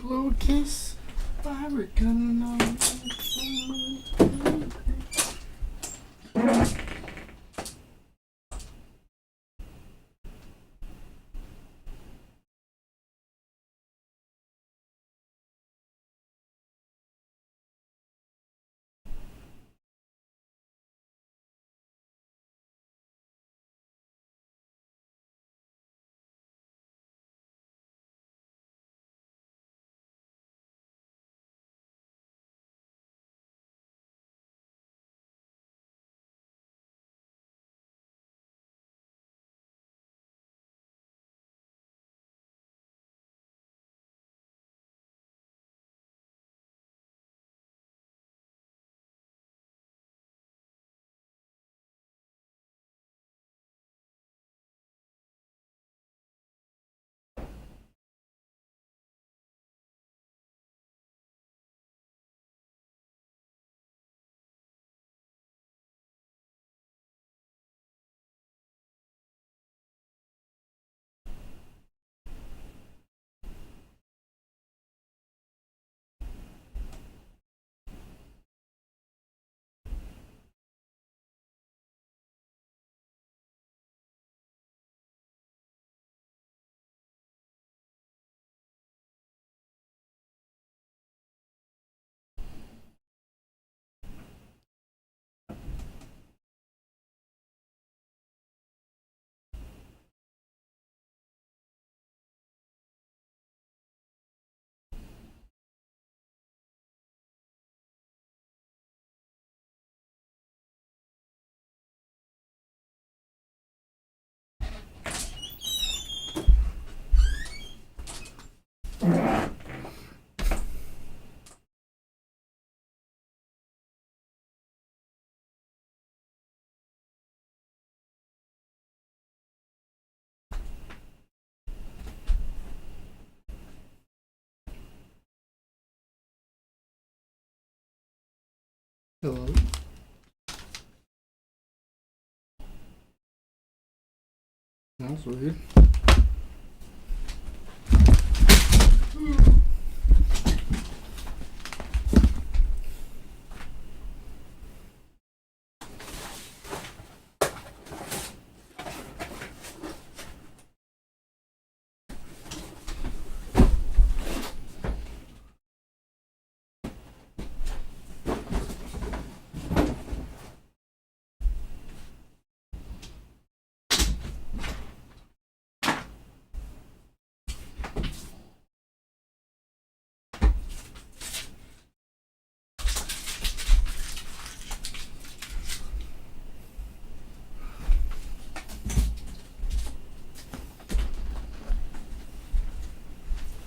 Speaker 12: Blue kiss, pirate gun on. Hello. That was weird.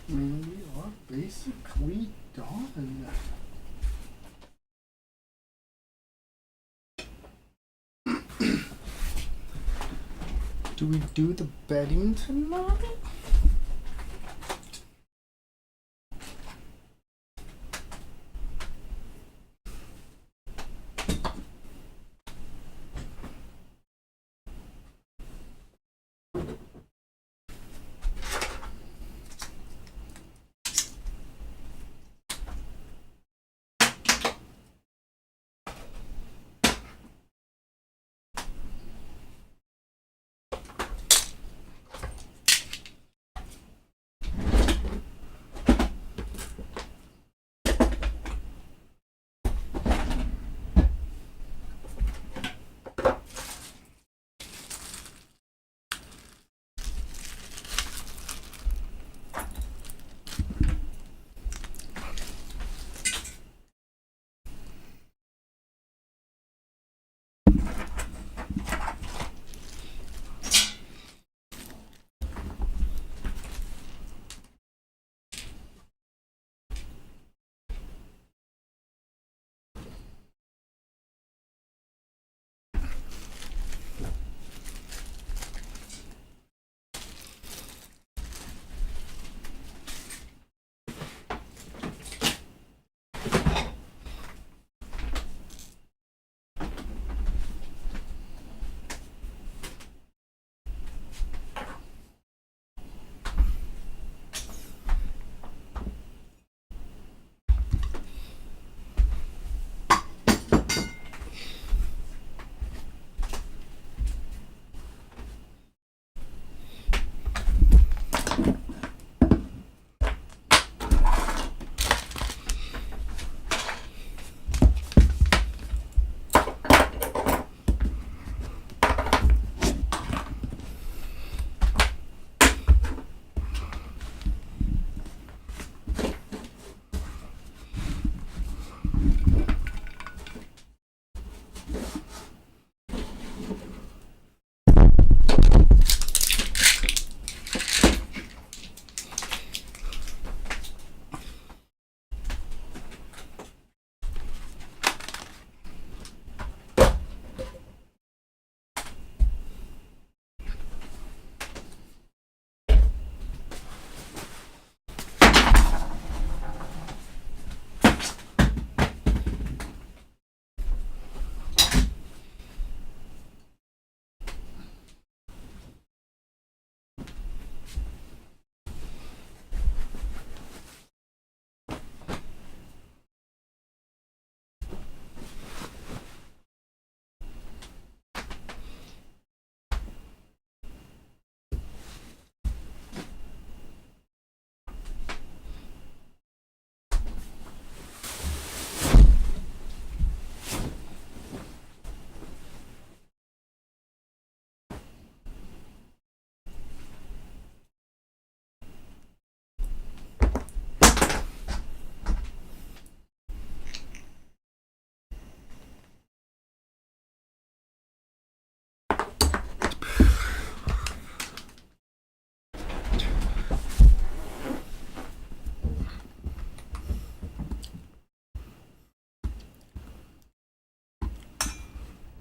Speaker 12: We are basically done. Do we do the bedding tonight?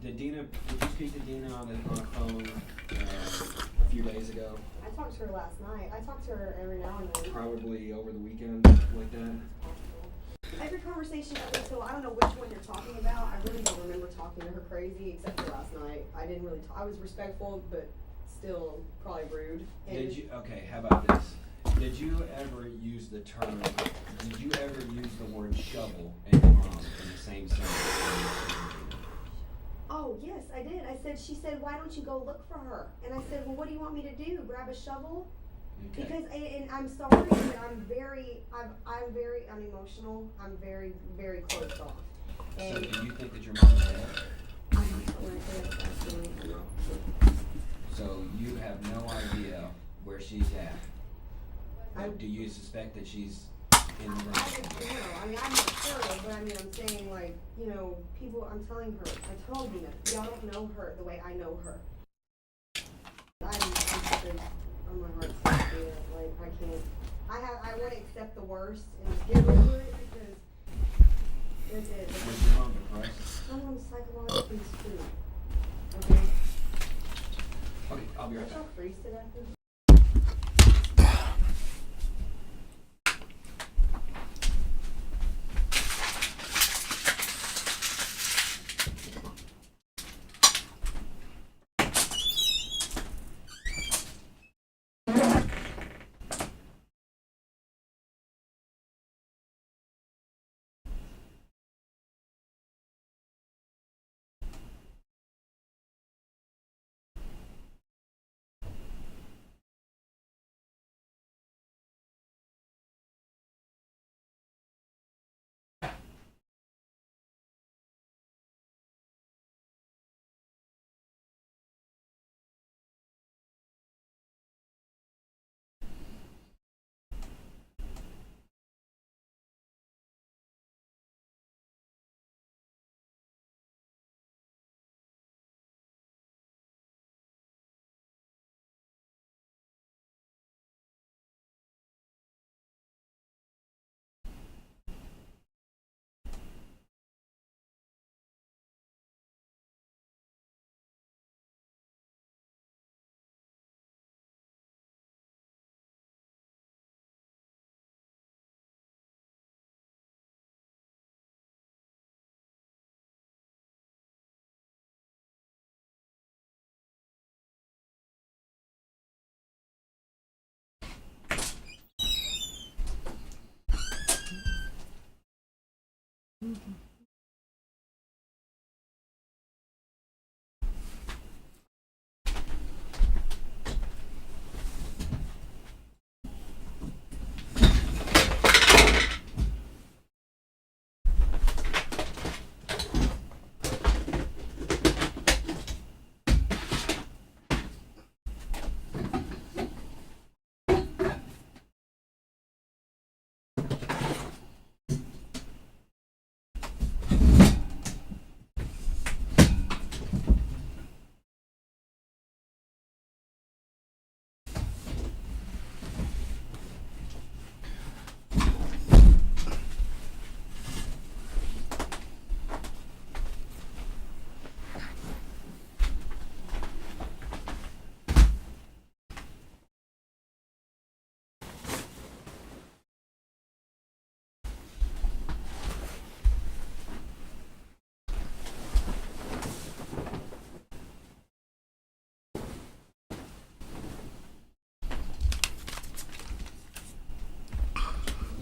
Speaker 9: Did you speak to Dina on the phone a few days ago?
Speaker 10: I talked to her last night. I talk to her every now and then.
Speaker 9: Probably over the weekend, something like that.
Speaker 10: every conversation up until, I don't know which one you're talking about, I really don't remember talking to her crazy, except for last night. I didn't really, I was respectful, but still probably rude. And
Speaker 9: Did you, okay, how about this? Did you ever use the term, did you ever use the word shovel and mom in the same sentence?
Speaker 10: Oh, yes, I did. She said, why don't you go look for her? And I said, well, what do you want me to do? Grab a shovel?
Speaker 9: Okay.
Speaker 10: Because, and I'm sorry, but I'm very unemotional. I'm very, very closed off.
Speaker 9: So
Speaker 10: And
Speaker 9: do you think that your mom is dead?
Speaker 10: I'm not going to say absolutely no.
Speaker 9: So you have no idea where she's at? But do you suspect that she's in the room?
Speaker 10: I don't know. I mean, I'm not sure, but I mean, I'm saying, like, you know, people, I'm telling her, I told you that y'all don't know her the way I know her. I'm just on my heart's sincere. Like, I can't. I want to accept the worst and just get over it because it's it.
Speaker 9: Was your mom depressed?
Speaker 10: My mom's psychologically screwed. Okay?
Speaker 9: Okay, I'll be right back.
Speaker 10: Y'all freeze to death?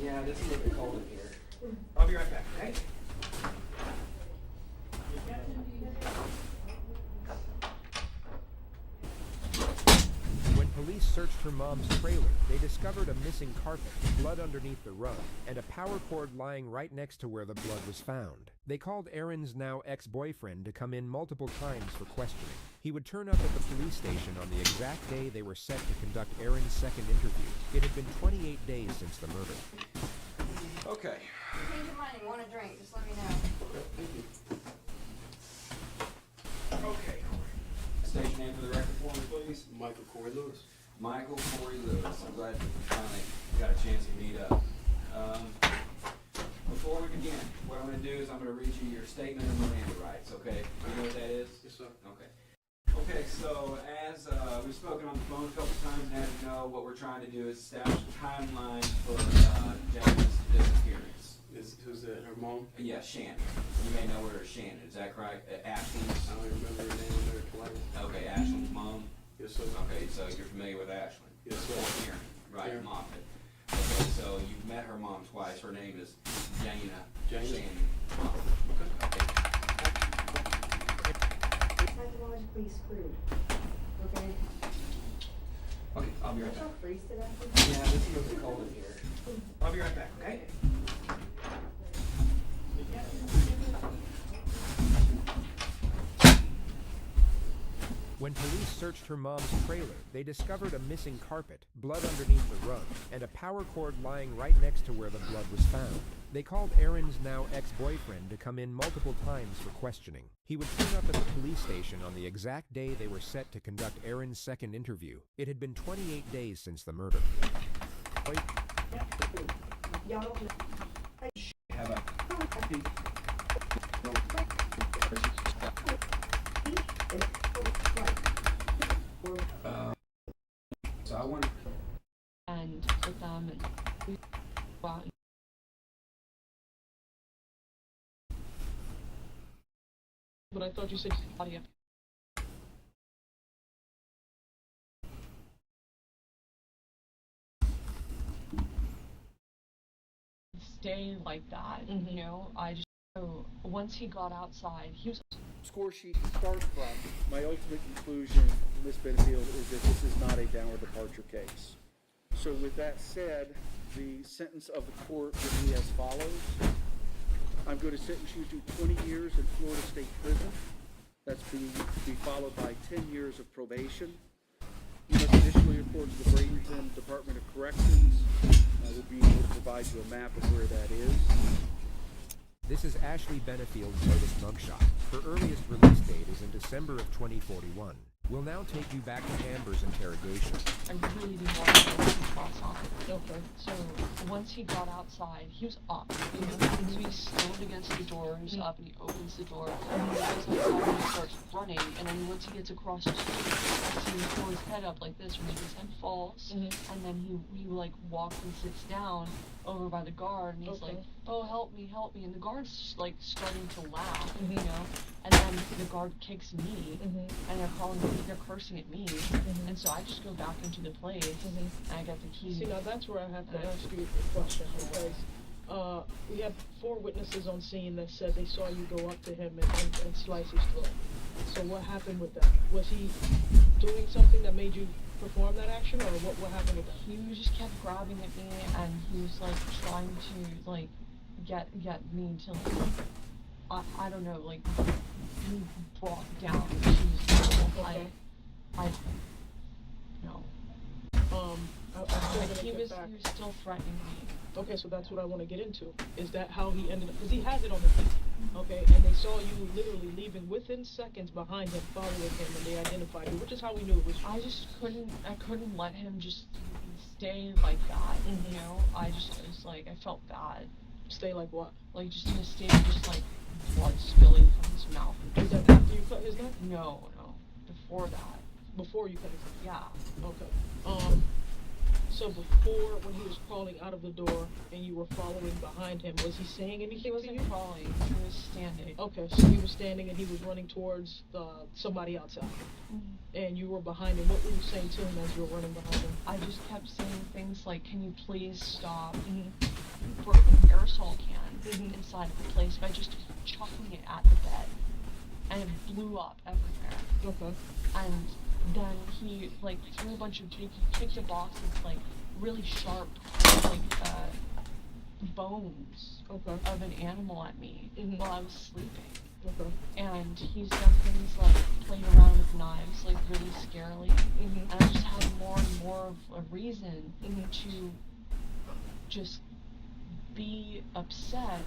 Speaker 9: Yeah, this is a little bit cold in here. I'll be right back, okay?
Speaker 7: When police searched her mom's trailer, they discovered a missing carpet, blood underneath the rug, and a power cord lying right next to where the blood was found. They called Erin's now ex-boyfriend to come in multiple times for questioning. He would turn up at the police station on the exact day they were set to conduct Erin's second interview. It had been 28 days since the murder.
Speaker 9: Okay.
Speaker 10: Change your mind and want a drink, just let me know.
Speaker 9: Okay. Station name for the record for me, please.
Speaker 6: Michael Corey Lewis.
Speaker 9: Michael Corey Lewis. I'm glad we finally got a chance to meet up. Before we begin, what I'm going to do is I'm going to read you your statement of Miranda rights, okay? You know what that is?
Speaker 6: Yes, sir.
Speaker 9: Okay. Okay, so as we've spoken on the phone a couple times, and as you know, what we're trying to do is establish a timeline for Jasmine's disappearance.
Speaker 15: Who's that? Her mom?
Speaker 9: Yeah, Shannon. You may know her as Shannon. Is that correct? Ashley's.
Speaker 15: I don't remember her name. I never twice.
Speaker 9: Okay, Ashley's mom.
Speaker 15: Yes, sir.
Speaker 9: Okay, so you're familiar with Ashley?
Speaker 15: Yes, sir.
Speaker 9: Or Karen, right?
Speaker 15: Karen.
Speaker 9: Moffett. Okay, so you've met her mom twice. Her name is Jana. Shannon Moffett. Okay.
Speaker 10: Psychologically screwed. Okay?
Speaker 9: Okay, I'll be right back.
Speaker 10: Don't freeze to death.
Speaker 9: Yeah, this is really cold in here. I'll be right back, okay?
Speaker 7: When police searched her mom's trailer, they discovered a missing carpet, blood underneath the rug, and a power cord lying right next to where the blood was found. They called Aaron's now ex-boyfriend to come in multiple times for questioning. He would turn up at the police station on the exact day they were set to conduct Aaron's second interview. It had been 28 days since the murder.
Speaker 10: Y'all don't know.
Speaker 9: Have a... So I want
Speaker 8: and with them and we go out and
Speaker 1: But I thought you said audio.
Speaker 8: stay like that, you know. I just, so once he got outside, he was
Speaker 4: Score sheet to start from, my ultimate conclusion, Ms. Benefield, is that this is not a downward departure case. So with that said, the sentence of the court will be as follows. I'm going to sentence you to 20 years in Florida State Prison. That's to be followed by 10 years of probation. You must initially report to the Bradenton Department of Corrections. I will be able to provide you a map of where that is.
Speaker 7: This is Ashley Benefield's latest mugshot. Her earliest release date is in December of 2041. We'll now take you back to Amber's interrogation.
Speaker 8: I really didn't want to get his boss on. Okay. So once he got outside, he was up. You know? So he slammed against the door, he's up, and he opens the door, and he goes outside and he starts running, and then once he gets across the street, I see him throw his head up like this, and his head falls, and then he like walks and sits down over by the guard, and he's like, oh, help me, and the guard's like starting to laugh, you know, and then the guard kicks me, and they're cursing at me, and so I just go back into the place, and I got the key.
Speaker 1: See, now that's where I have to ask you a question, because we have 4 witnesses on scene that said they saw you go up to him and slice his throat. So what happened with that? Was he doing something that made you perform that action, or what happened with that?
Speaker 8: He just kept grabbing at me, and he was like trying to like get me to like, I don't know, like be brought down. I no. Like he was still threatening me.
Speaker 1: Okay, so that's what I want to get into. Is that how he ended up? Because he has it on the tape. Okay, and they saw you literally leaving within seconds behind him, following him, and they identified you, which is how we knew it was you.
Speaker 8: I couldn't let him just stay like that, you know? I was like, I felt bad.
Speaker 1: Stay like what?
Speaker 8: Like just to stay just like blood spilling from his mouth.
Speaker 1: Was that after you cut his neck?
Speaker 8: No, before that.
Speaker 1: Before you cut his neck?
Speaker 8: Yeah.
Speaker 1: Okay. So before, when he was crawling out of the door and you were following behind him, was he saying anything to you?
Speaker 8: He wasn't crawling, he was standing.
Speaker 1: Okay, so he was standing and he was running towards somebody outside. And you were behind him. What were you saying to him as you were running behind him?
Speaker 8: I just kept saying things like, can you please stop? Broke an aerosol can inside of the place by just chucking it at the bed. And it blew up everywhere.
Speaker 1: Okay.
Speaker 8: And then he like threw a bunch of, he kicked a box with like really sharp like bones of an animal at me while I was sleeping.
Speaker 1: Okay.
Speaker 8: And he's done things like playing around with knives like really scarily. And I just had more and more of a reason to just be upset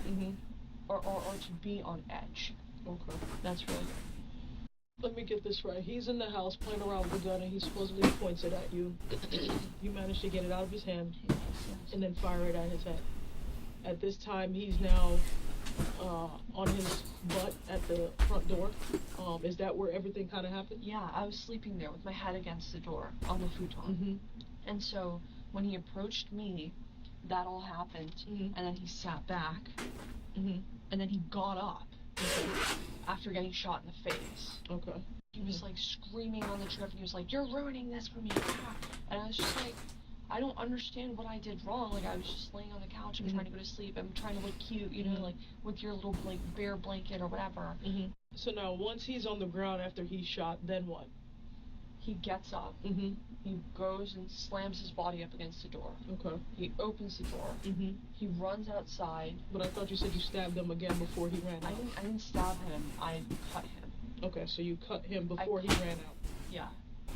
Speaker 8: or to be on edge.
Speaker 1: Okay.
Speaker 8: That's really good.
Speaker 1: Let me get this right. He's in the house playing around with a gun and he supposedly points it at you. You manage to get it out of his hand and then fire it at his head. At this time, he's now on his butt at the front door. Is that where everything kind of happened?
Speaker 8: Yeah, I was sleeping there with my head against the door on the futon. And so when he approached me, that all happened,
Speaker 1: Mhm.
Speaker 8: and then he sat back,
Speaker 1: Mhm.
Speaker 8: and then he got up after getting shot in the face.
Speaker 1: Okay.
Speaker 8: He was like screaming on the trip, and he was like, "You're ruining this for me!" And I was just like, I don't understand what I did wrong. Like, I was just laying on the couch, I'm trying to go to sleep, I'm trying to look cute, you know, like with your little like bear blanket or whatever.
Speaker 1: So now, once he's on the ground after he's shot, then what?
Speaker 8: He gets up.
Speaker 1: Mhm.
Speaker 8: He goes and slams his body up against the door.
Speaker 1: Okay.
Speaker 8: He opens the door.
Speaker 1: Mhm.
Speaker 8: He runs outside.
Speaker 1: But I thought you said you stabbed him again before he ran out.
Speaker 8: I didn't stab him. I cut him.
Speaker 1: Okay, so you cut him before he ran out.
Speaker 8: Yeah.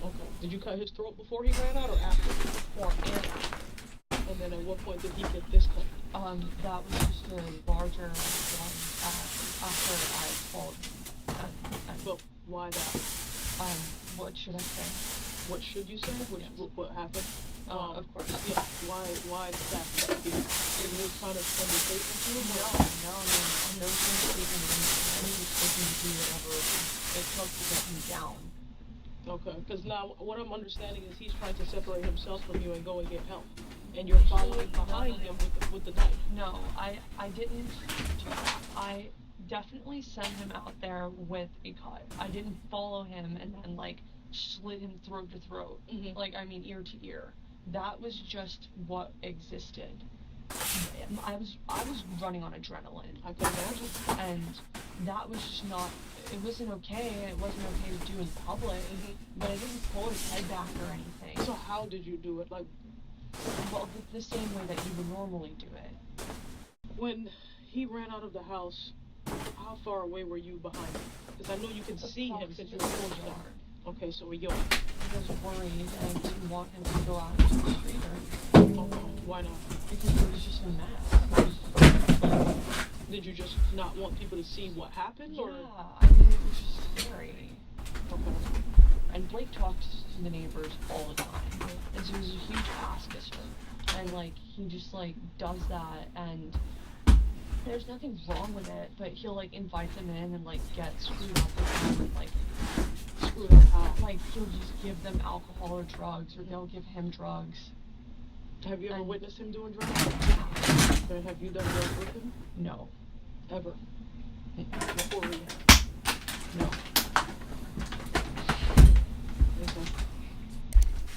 Speaker 1: Okay. Did you cut his throat before he ran out or after?
Speaker 8: Before and after.
Speaker 1: And then at what point did he get this cut?
Speaker 8: That was just a larger one after I called.
Speaker 1: But why that?
Speaker 8: What should I say?
Speaker 1: What should you say? What happened?
Speaker 8: Of course.
Speaker 1: Yeah. Why that cut? Did you kind of conversation to him?
Speaker 8: No, speaking to him. He was looking to do whatever it took to get him down.
Speaker 1: Okay, because now what I'm understanding is he's trying to separate himself from you and go and get help. And you're following behind him with the knife.
Speaker 8: No, I didn't do that. I definitely sent him out there with a cut. I didn't follow him and then like slit him throat to throat. Like, I mean ear to ear. That was just what existed. I was running on adrenaline.
Speaker 1: I can imagine.
Speaker 8: And that was just not, it wasn't okay. It wasn't okay to do in public. But I didn't pull his head back or anything.
Speaker 1: So how did you do it? Like,
Speaker 8: well, the same way that you would normally do it.
Speaker 1: when he ran out of the house, how far away were you behind him? Because I know you can see him since you're close down. Okay, so you're...
Speaker 8: I was worried and I didn't want him to go out into the street or
Speaker 1: why not?
Speaker 8: Because it was just a mess.
Speaker 1: Did you just not want people to see what happened? Or?
Speaker 8: Yeah, I mean, it was just scary. Okay. And Blake talks to the neighbors all the time. And so he's a huge ass kisser. And, like, he just, like, does that, and there's nothing wrong with it, but he'll, like, invite them in and, like, get screwed up with them, and, like, screwed up how? Like, he'll just give them alcohol or drugs, or they'll give him drugs.
Speaker 1: Have you ever witnessed him doing drugs?
Speaker 8: Yeah.
Speaker 1: And have you done drugs with him?
Speaker 8: No.
Speaker 1: Ever? Before we
Speaker 8: No.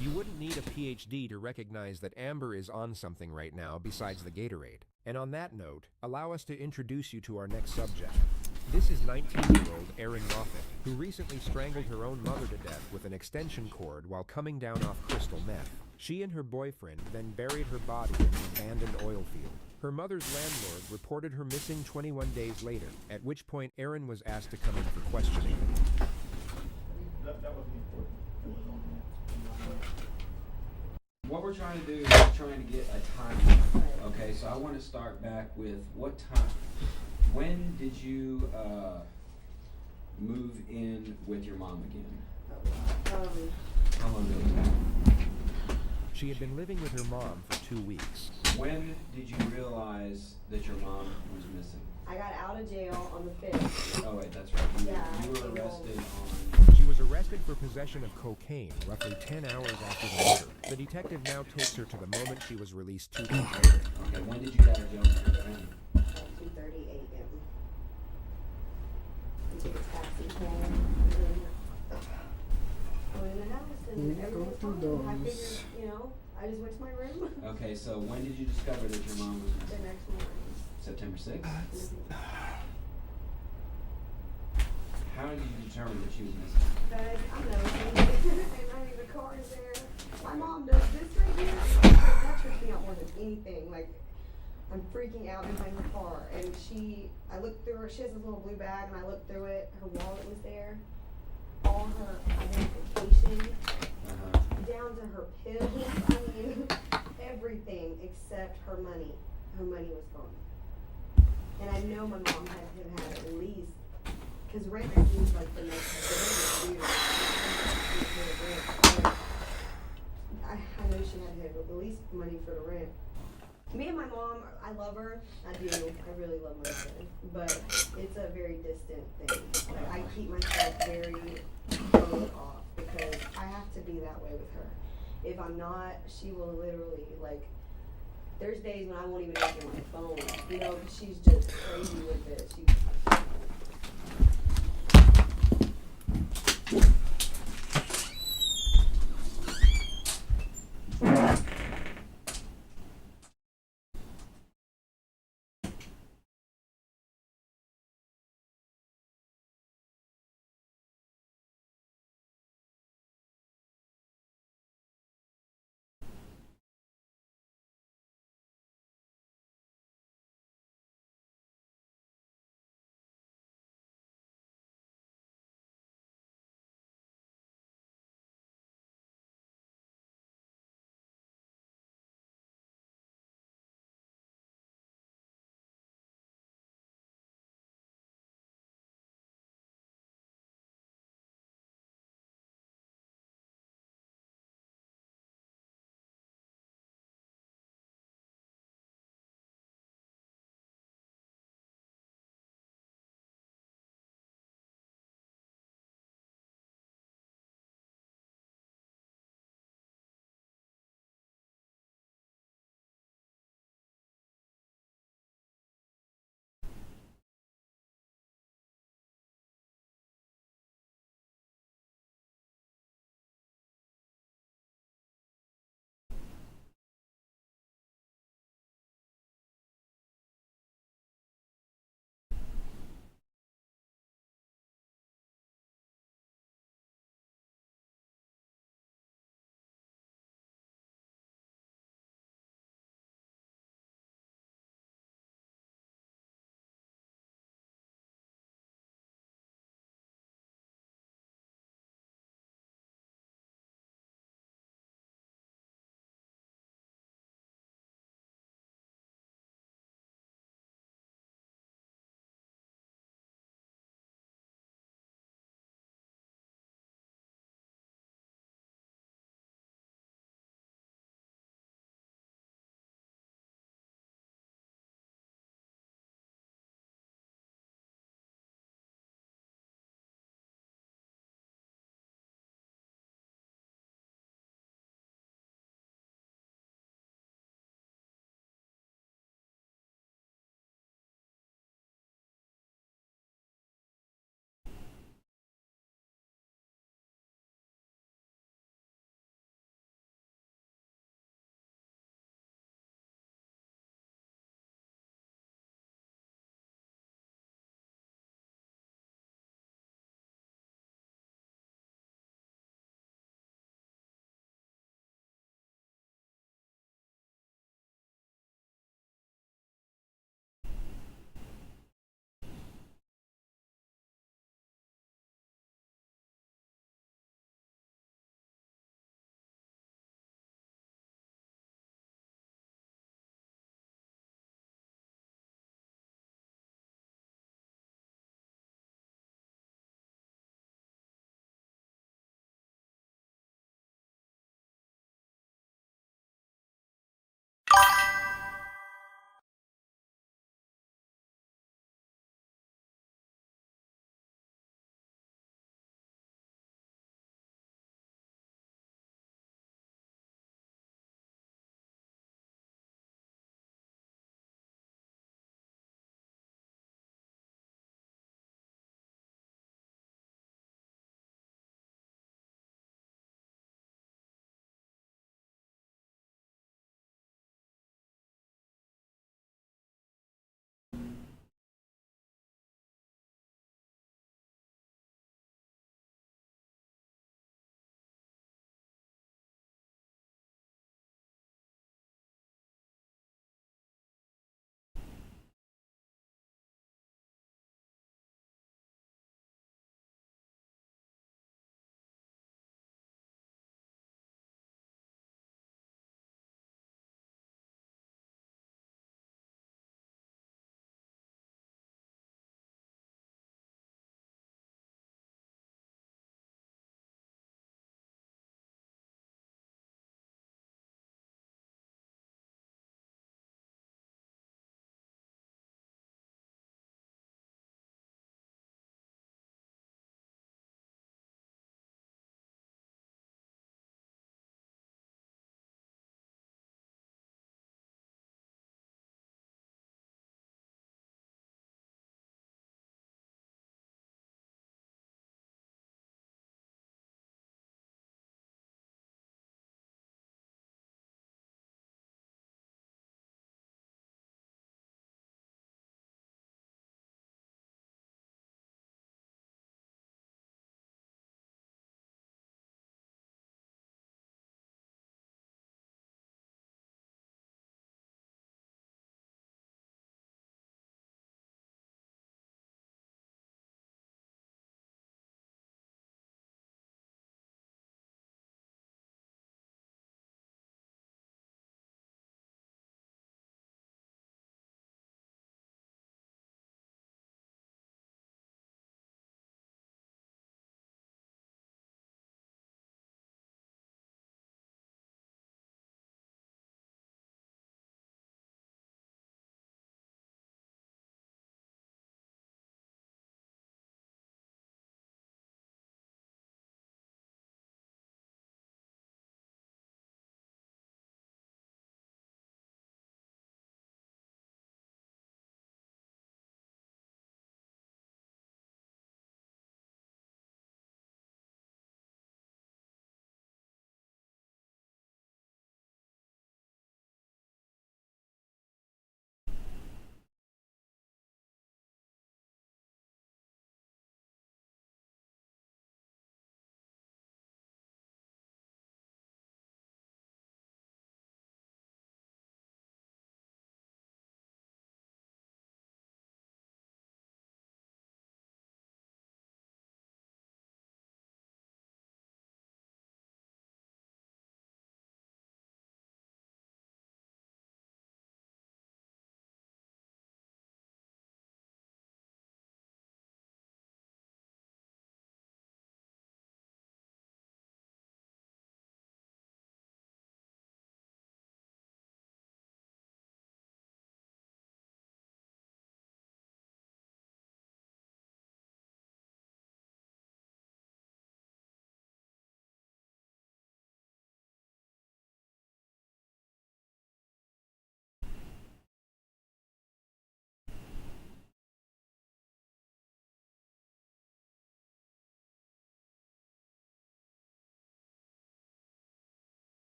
Speaker 7: You wouldn't need a PhD to recognize that Amber is on something right now besides the Gatorade. And on that note, allow us to introduce you to our next subject. This is 19-year-old Erin Moffat, who recently strangled her own mother to death with an extension cord while coming down off crystal meth. She and her boyfriend then buried her body in an abandoned oil field. Her mother's landlord reported her missing 21 days later, at which point Erin was asked to come in for questioning.
Speaker 9: What we're trying to do is we're trying to get a timeline. Okay, so I want to start back with what time, when did you move in with your mom again? How long ago was that?
Speaker 7: She had been living with her mom for 2 weeks.
Speaker 9: When did you realize that your mom was missing?
Speaker 10: I got out of jail on the 5th.
Speaker 9: Oh wait, that's right. You were arrested
Speaker 7: She was arrested for possession of cocaine roughly 10 hours after the murder. The detective now takes her to the moment she was released 2 days later.
Speaker 9: Okay, when did you get out of jail for your family?
Speaker 10: 2:30 a.m. I took a taxi home, and I went in the house, and everything was fine. I figured, you know, I just went to my room.
Speaker 9: Okay, so when did you discover that your mom was
Speaker 10: The
Speaker 9: missing?
Speaker 10: next morning.
Speaker 9: September 6th? How did you determine that she was missing?
Speaker 10: Guys, I'm nosy, and I mean, the car is there. My mom does this right here. That trips me out more than anything. Like, I'm freaking out behind her car, and I looked through her, she has this little blue bag, and I looked through it, her wallet was there, all her identification, down to her pills, I mean, everything except her money. Her money was gone. And I know my mom had to have had at least, because rent is due like the next day. I know she had to have at least money for the rent. Me and my mom, I love her. I do. I really love my mother. But it's a very distant thing. Like, I keep myself very closed off because I have to be that way with her. If I'm not, she will literally, like, there's days when I won't even answer my phone, you know, 'cause she's just crazy with it.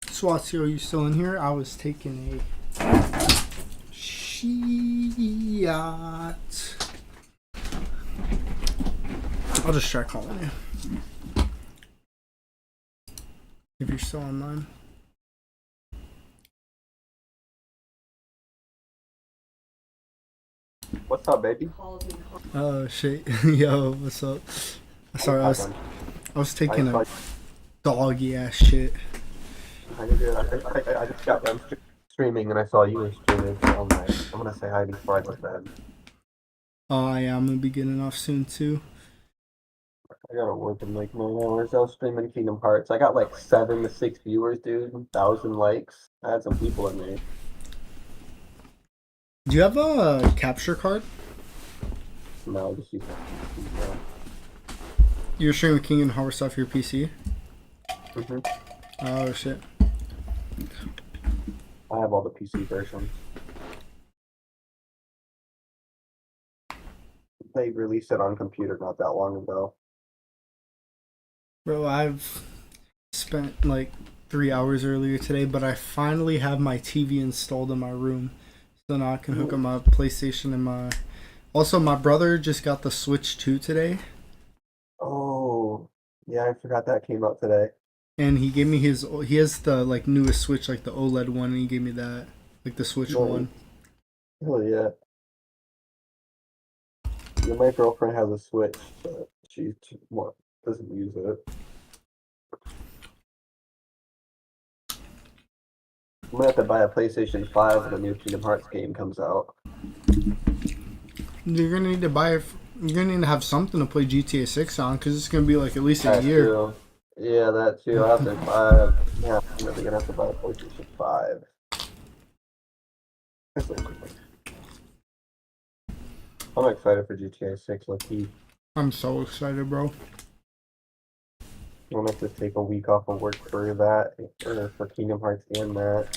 Speaker 12: Swatio, you still in here? I was taking a Shiat. I'll just try calling you. If you're still online.
Speaker 16: What's up, baby?
Speaker 12: Oh shit. Yo, what's up? Sorry, I was taking a doggy ass shit.
Speaker 16: I just got done streaming and I saw you were streaming, so I'm like, I'm gonna say hi before I go to bed.
Speaker 12: Oh yeah, I'm gonna be getting off soon too.
Speaker 16: I gotta work in like 9 hours. I was streaming Kingdom Hearts. I got like 7 to 6 viewers, dude. 1,000 likes. I had some people in there.
Speaker 12: Do you have a capture card?
Speaker 16: No, just use that.
Speaker 12: You're streaming Kingdom Hearts off your PC?
Speaker 16: Mm-hmm.
Speaker 12: Oh shit.
Speaker 16: I have all the PC versions. They released it on computer not that long ago.
Speaker 12: Bro, I've spent like 3 hours earlier today, but I finally have my TV installed in my room. So now I can hook up my PlayStation and my... Also, my brother just got the Switch 2 today.
Speaker 16: Oh, yeah, I forgot that came out today.
Speaker 12: And he gave me his... He has the like newest Switch, like the OLED one, and he gave me that. Like the Switch 1.
Speaker 16: Oh, yeah. Yeah, my girlfriend has a Switch, but she doesn't use it. I'm gonna have to buy a PlayStation 5 when the new Kingdom Hearts game comes out.
Speaker 12: You're gonna need to buy... You're gonna need to have something to play GTA 6 on, because it's gonna be like at least a year.
Speaker 16: Too. Yeah, that too. I have to buy. Yeah, I'm really gonna have to buy a PlayStation 5. I'm excited for GTA 6, low-key.
Speaker 12: I'm so excited, bro.
Speaker 16: I'm gonna have to take a week off of work for that, or for Kingdom Hearts and that.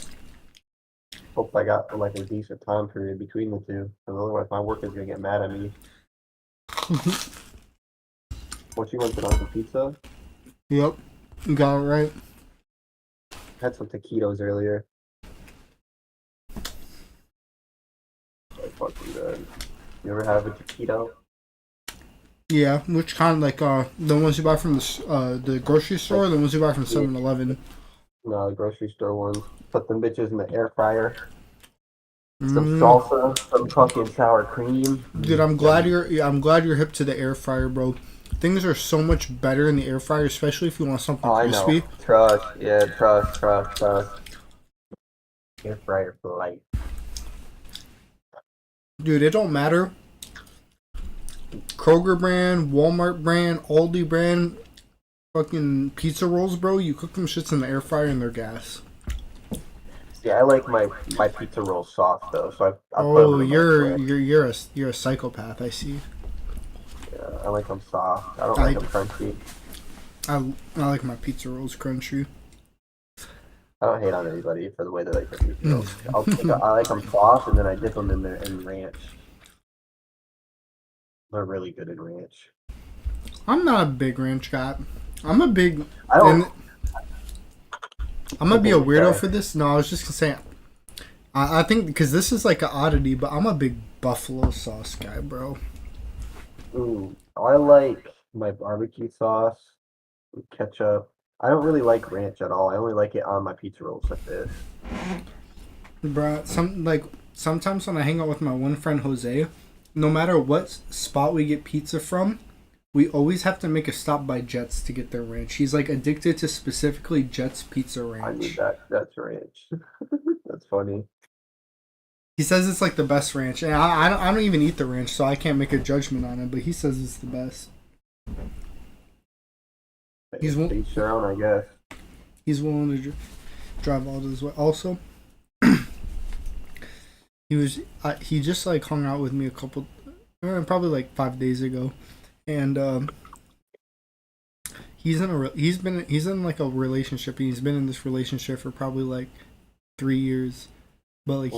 Speaker 16: Hope I got like a decent time period between the two, because otherwise my work is gonna get mad at me. What, you wanted on some pizza?
Speaker 12: Yep, you got it right.
Speaker 16: Had some taquitos earlier. Like fucking good. You ever have a taquito?
Speaker 12: Yeah, which kind? Like the ones you buy from the grocery store, or the ones you buy from 7-Eleven?
Speaker 16: No, the grocery store ones. Put them bitches in the air fryer. Some salsa, some fucking sour cream.
Speaker 12: Dude, I'm glad you're hip to the air fryer, bro. Things are so much better in the air fryer, especially if you want something crispy.
Speaker 16: I know. Trust. Air fryer for life.
Speaker 12: Dude, it don't matter. Kroger brand, Walmart brand, Aldi brand, fucking pizza rolls, bro. You cook them shits in the air fryer and they're gas.
Speaker 16: Yeah, I like my pizza rolls soft though, so I put them in
Speaker 12: you're a psychopath. I see.
Speaker 16: Yeah, I like them soft. I don't like them crunchy.
Speaker 12: I like my pizza rolls crunchy.
Speaker 16: I don't hate on anybody for the way they like their pizza rolls. I like them soft, and then I dip them in there in ranch. They're really good in ranch.
Speaker 12: I'm not a big ranch guy. I'm gonna be a weirdo for this. No, I was just gonna say, I think because this is like an oddity, but I'm a big buffalo sauce guy, bro.
Speaker 16: Ooh, I like my barbecue sauce, ketchup. I don't really like ranch at all. I only like it on my pizza rolls like this.
Speaker 12: Bruh, sometimes when I hang out with my one friend Jose, no matter what spot we get pizza from, we always have to make a stop by Jets to get their ranch. He's like addicted to specifically Jets Pizza Ranch.
Speaker 16: I need that's ranch. That's funny.
Speaker 12: He says it's like the best ranch, and I don't even eat the ranch, so I can't make a judgment on it. But he says it's the best. He's
Speaker 16: each their own, I guess.
Speaker 12: He's willing to drive all this way. Also, he just like hung out with me probably like 5 days ago, and he's in like a relationship. And he's been in this relationship for probably like 3 years, but like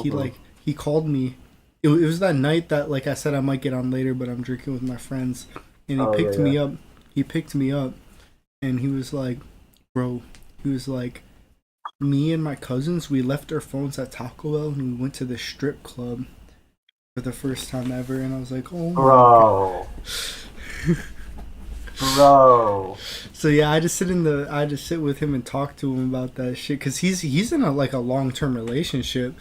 Speaker 12: he called me. It was that night that, like I said, I might get on later, but I'm drinking with my friends, and he picked me up. He picked me up, and he was like, bro, he was like, me and my cousins, we left our phones at Taco Bell and we went to the strip club for the first time ever. And I was like, oh my
Speaker 16: Bro. Bro.
Speaker 12: So yeah, I just sit with him and talk to him about that shit because he's in a long-term relationship.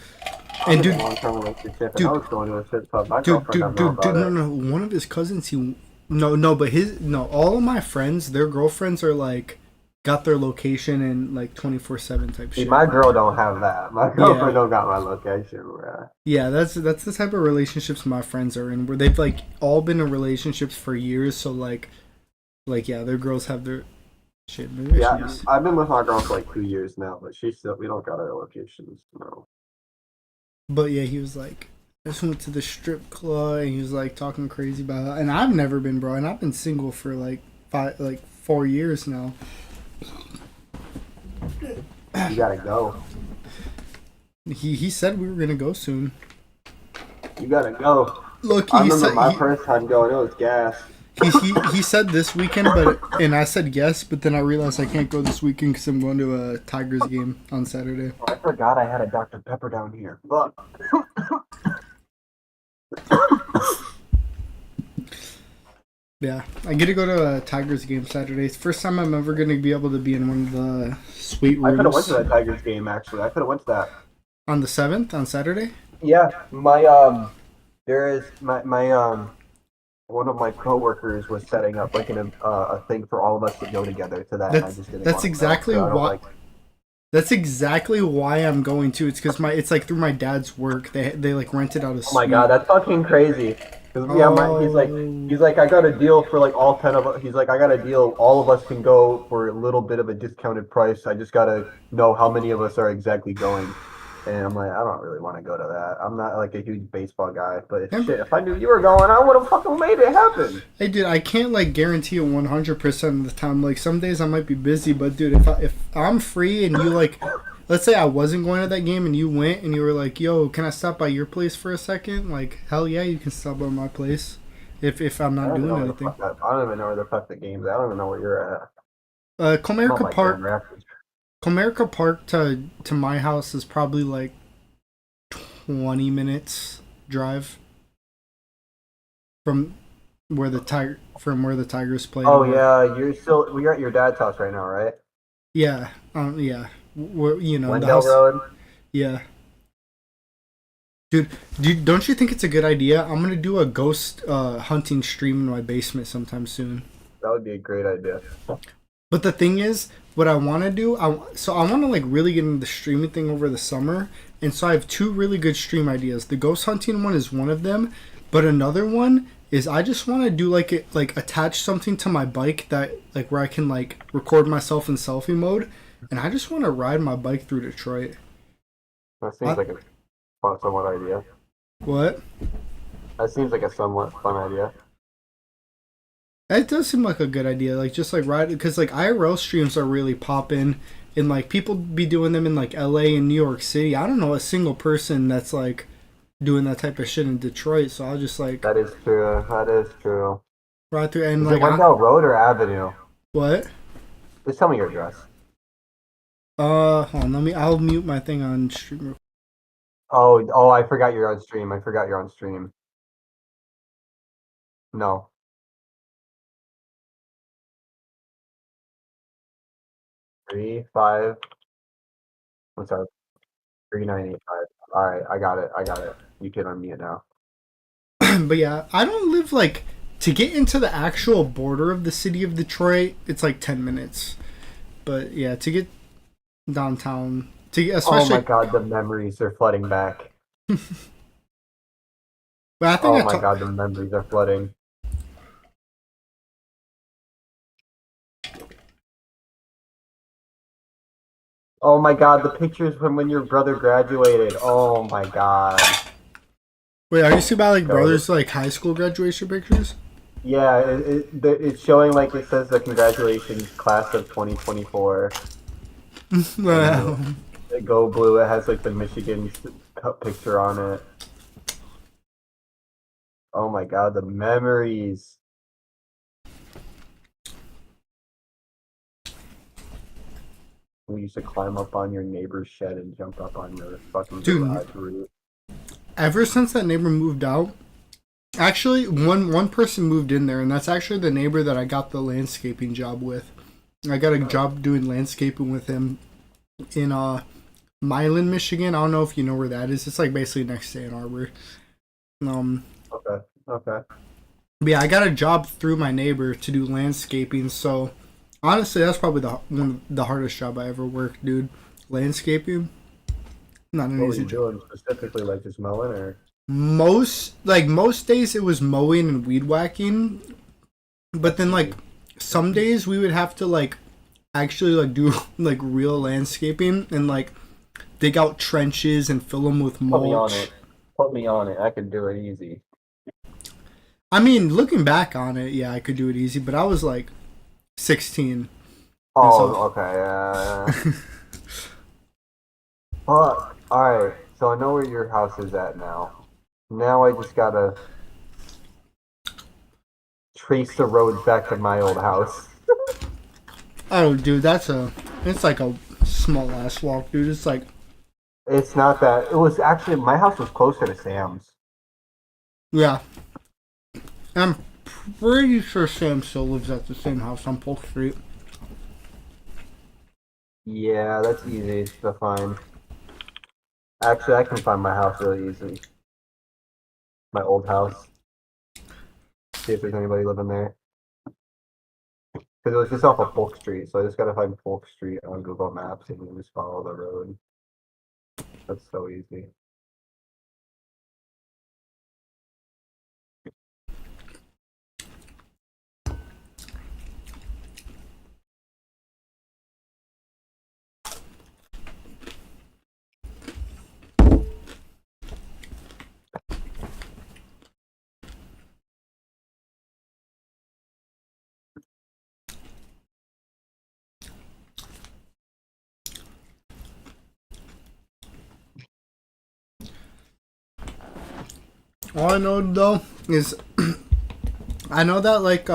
Speaker 12: And dude,
Speaker 16: long-term relationship,
Speaker 12: dude,
Speaker 16: and I was going to a strip club. My
Speaker 12: dude,
Speaker 16: girlfriend doesn't know about it.
Speaker 12: no, one of his cousins, all of my friends, their girlfriends are like, got their location and like 24/7 type
Speaker 16: See,
Speaker 12: shit.
Speaker 16: my girl don't have that. My girlfriend don't got my location, bro.
Speaker 12: Yeah, that's the type of relationships my friends are in, where they've like all been in relationships for years. So like yeah, their girls have their shit. Maybe I should
Speaker 16: Yeah,
Speaker 12: just-
Speaker 16: I've been with my girl for like 2 years now, but we don't got our locations, no.
Speaker 12: But yeah, he was like, I just went to the strip club, and he was like talking crazy about it. And I've never been, bro, and I've been single for like 4 years now.
Speaker 16: You gotta go.
Speaker 12: He said we were gonna go soon.
Speaker 16: You gotta go.
Speaker 12: Look,
Speaker 16: I
Speaker 12: he
Speaker 16: remember
Speaker 12: said
Speaker 16: my first time going, it was gas.
Speaker 12: he said this weekend, and I said yes, but then I realized I can't go this weekend because I'm going to a Tigers game on Saturday.
Speaker 16: I forgot I had a Dr. Pepper down here. But
Speaker 12: Yeah, I get to go to a Tigers game Saturday. It's the first time I'm ever going to be able to be in one of the suite
Speaker 16: I could have went
Speaker 12: rooms.
Speaker 16: to that Tigers game, actually. I could have went to that.
Speaker 12: On the 7th, on Saturday?
Speaker 16: Yeah, there is one of my coworkers was setting up like a thing for all of us to go together to that. And I just didn't
Speaker 12: That's
Speaker 16: want to go,
Speaker 12: exactly
Speaker 16: so I don't
Speaker 12: why.
Speaker 16: like-
Speaker 12: That's exactly why I'm going to. It's because it's like through my dad's work. They like rented out a suite.
Speaker 16: Oh my god, that's fucking crazy. 'Cause, yeah, he's like, I got a deal for like all 10 of us. He's like, I got a deal. All of us can go for a little bit of a discounted price. I just gotta know how many of us are exactly going. And I'm like, I don't really want to go to that. I'm not like a huge baseball guy, but shit, if I knew you were going, I would have fucking made it happen.
Speaker 12: Hey, dude, I can't like guarantee it 100% of the time. Like some days I might be busy, but dude, if I'm free and you like, let's say I wasn't going to that game and you went and you were like, yo, can I stop by your place for a second? Like, hell yeah, you can stop by my place. If I'm
Speaker 16: I
Speaker 12: not
Speaker 16: don't
Speaker 12: doing
Speaker 16: know where the
Speaker 12: anything.
Speaker 16: fuck I don't even know where the fuck the game's at. I don't even know where you're at. I'm
Speaker 12: Comerica
Speaker 16: like
Speaker 12: Park.
Speaker 16: Grand Rapids.
Speaker 12: Comerica Park to my house is probably like 20 minutes drive from where the Tigers play.
Speaker 16: Oh yeah, we're at your dad's house right now, right?
Speaker 12: Yeah, yeah. We're, the
Speaker 16: Wendell
Speaker 12: house.
Speaker 16: Road.
Speaker 12: Yeah. Dude, don't you think it's a good idea? I'm gonna do a ghost hunting stream in my basement sometime soon.
Speaker 16: That would be a great idea.
Speaker 12: But the thing is, what I want to do, I want to like really get into the streaming thing over the summer, and so I have two really good stream ideas. The ghost hunting one is one of them, but another one is I just want to do like attach something to my bike that like where I can like record myself in selfie mode, and I just want to ride my bike through Detroit.
Speaker 16: That seems like a somewhat idea.
Speaker 12: What?
Speaker 16: That seems like a somewhat fun idea.
Speaker 12: It does seem like a good idea, like just like ride, because like IRL streams are really popping, and like people be doing them in like LA and New York City. I don't know a single person that's like doing that type of shit in Detroit, so I'll just like
Speaker 16: That is true. That is true.
Speaker 12: ride through and
Speaker 16: Is
Speaker 12: like
Speaker 16: it Wendell Road or Avenue?
Speaker 12: what?
Speaker 16: Just tell me your address.
Speaker 12: Hold on, I'll mute my thing on stream.
Speaker 16: Oh, I forgot you're on stream. No. Three, 5. I'm sorry. 3985. Alright, I got it. You can unmute now.
Speaker 12: But yeah, I don't live like to get into the actual border of the city of Detroit. It's like 10 minutes, but yeah, to get downtown, especially.
Speaker 16: Oh my god, the memories are flooding back.
Speaker 12: But I think
Speaker 16: Oh my god, the memories are flooding. Oh my god, the pictures from when your brother graduated. Oh my god.
Speaker 12: Wait, are you talking about like brothers like high school graduation pictures?
Speaker 16: Yeah, it's showing like it says the congratulations class of 2024.
Speaker 12: Wow.
Speaker 16: Go Blue, it has like the Michigan picture on it. Oh my god, the memories. We used to climb up on your neighbor's shed and jump up on your fucking
Speaker 12: Dude.
Speaker 16: garage roof.
Speaker 12: Ever since that neighbor moved out, actually, one person moved in there, and that's actually the neighbor that I got the landscaping job with. I got a job doing landscaping with him in Milan, Michigan. I don't know if you know where that is. It's like basically next to Ann Arbor.
Speaker 16: Okay.
Speaker 12: But yeah, I got a job through my neighbor to do landscaping. So honestly, that's probably one of the hardest job I ever worked, dude. Landscaping. Not an
Speaker 16: What were
Speaker 12: easy
Speaker 16: you
Speaker 12: job.
Speaker 16: doing specifically, like just mowing or?
Speaker 12: Most days it was mowing and weed whacking, but then like some days we would have to like actually like do like real landscaping and like dig out trenches and fill them with
Speaker 16: Put me on
Speaker 12: mulch.
Speaker 16: it. Put me on it. I can do it easy.
Speaker 12: I mean, looking back on it, yeah, I could do it easy, but I was like 16.
Speaker 16: Oh, okay. Yeah. Fuck. Alright, so I know where your house is at now. Now I just gotta trace the road back to my old house.
Speaker 12: Oh, dude, it's like a small ass walk, dude. It's like,
Speaker 16: It's not that. It was actually, my house was closer to Sam's.
Speaker 12: yeah. I'm pretty sure Sam still lives at the same house on Polk Street.
Speaker 16: Yeah, that's easy to find. Actually, I can find my house really easy. My old house. See if there's anybody living there. Because it was just off of Polk Street, so I just gotta find Polk Street on Google Maps and then just follow the road. That's so easy.
Speaker 12: All I know though is I know that like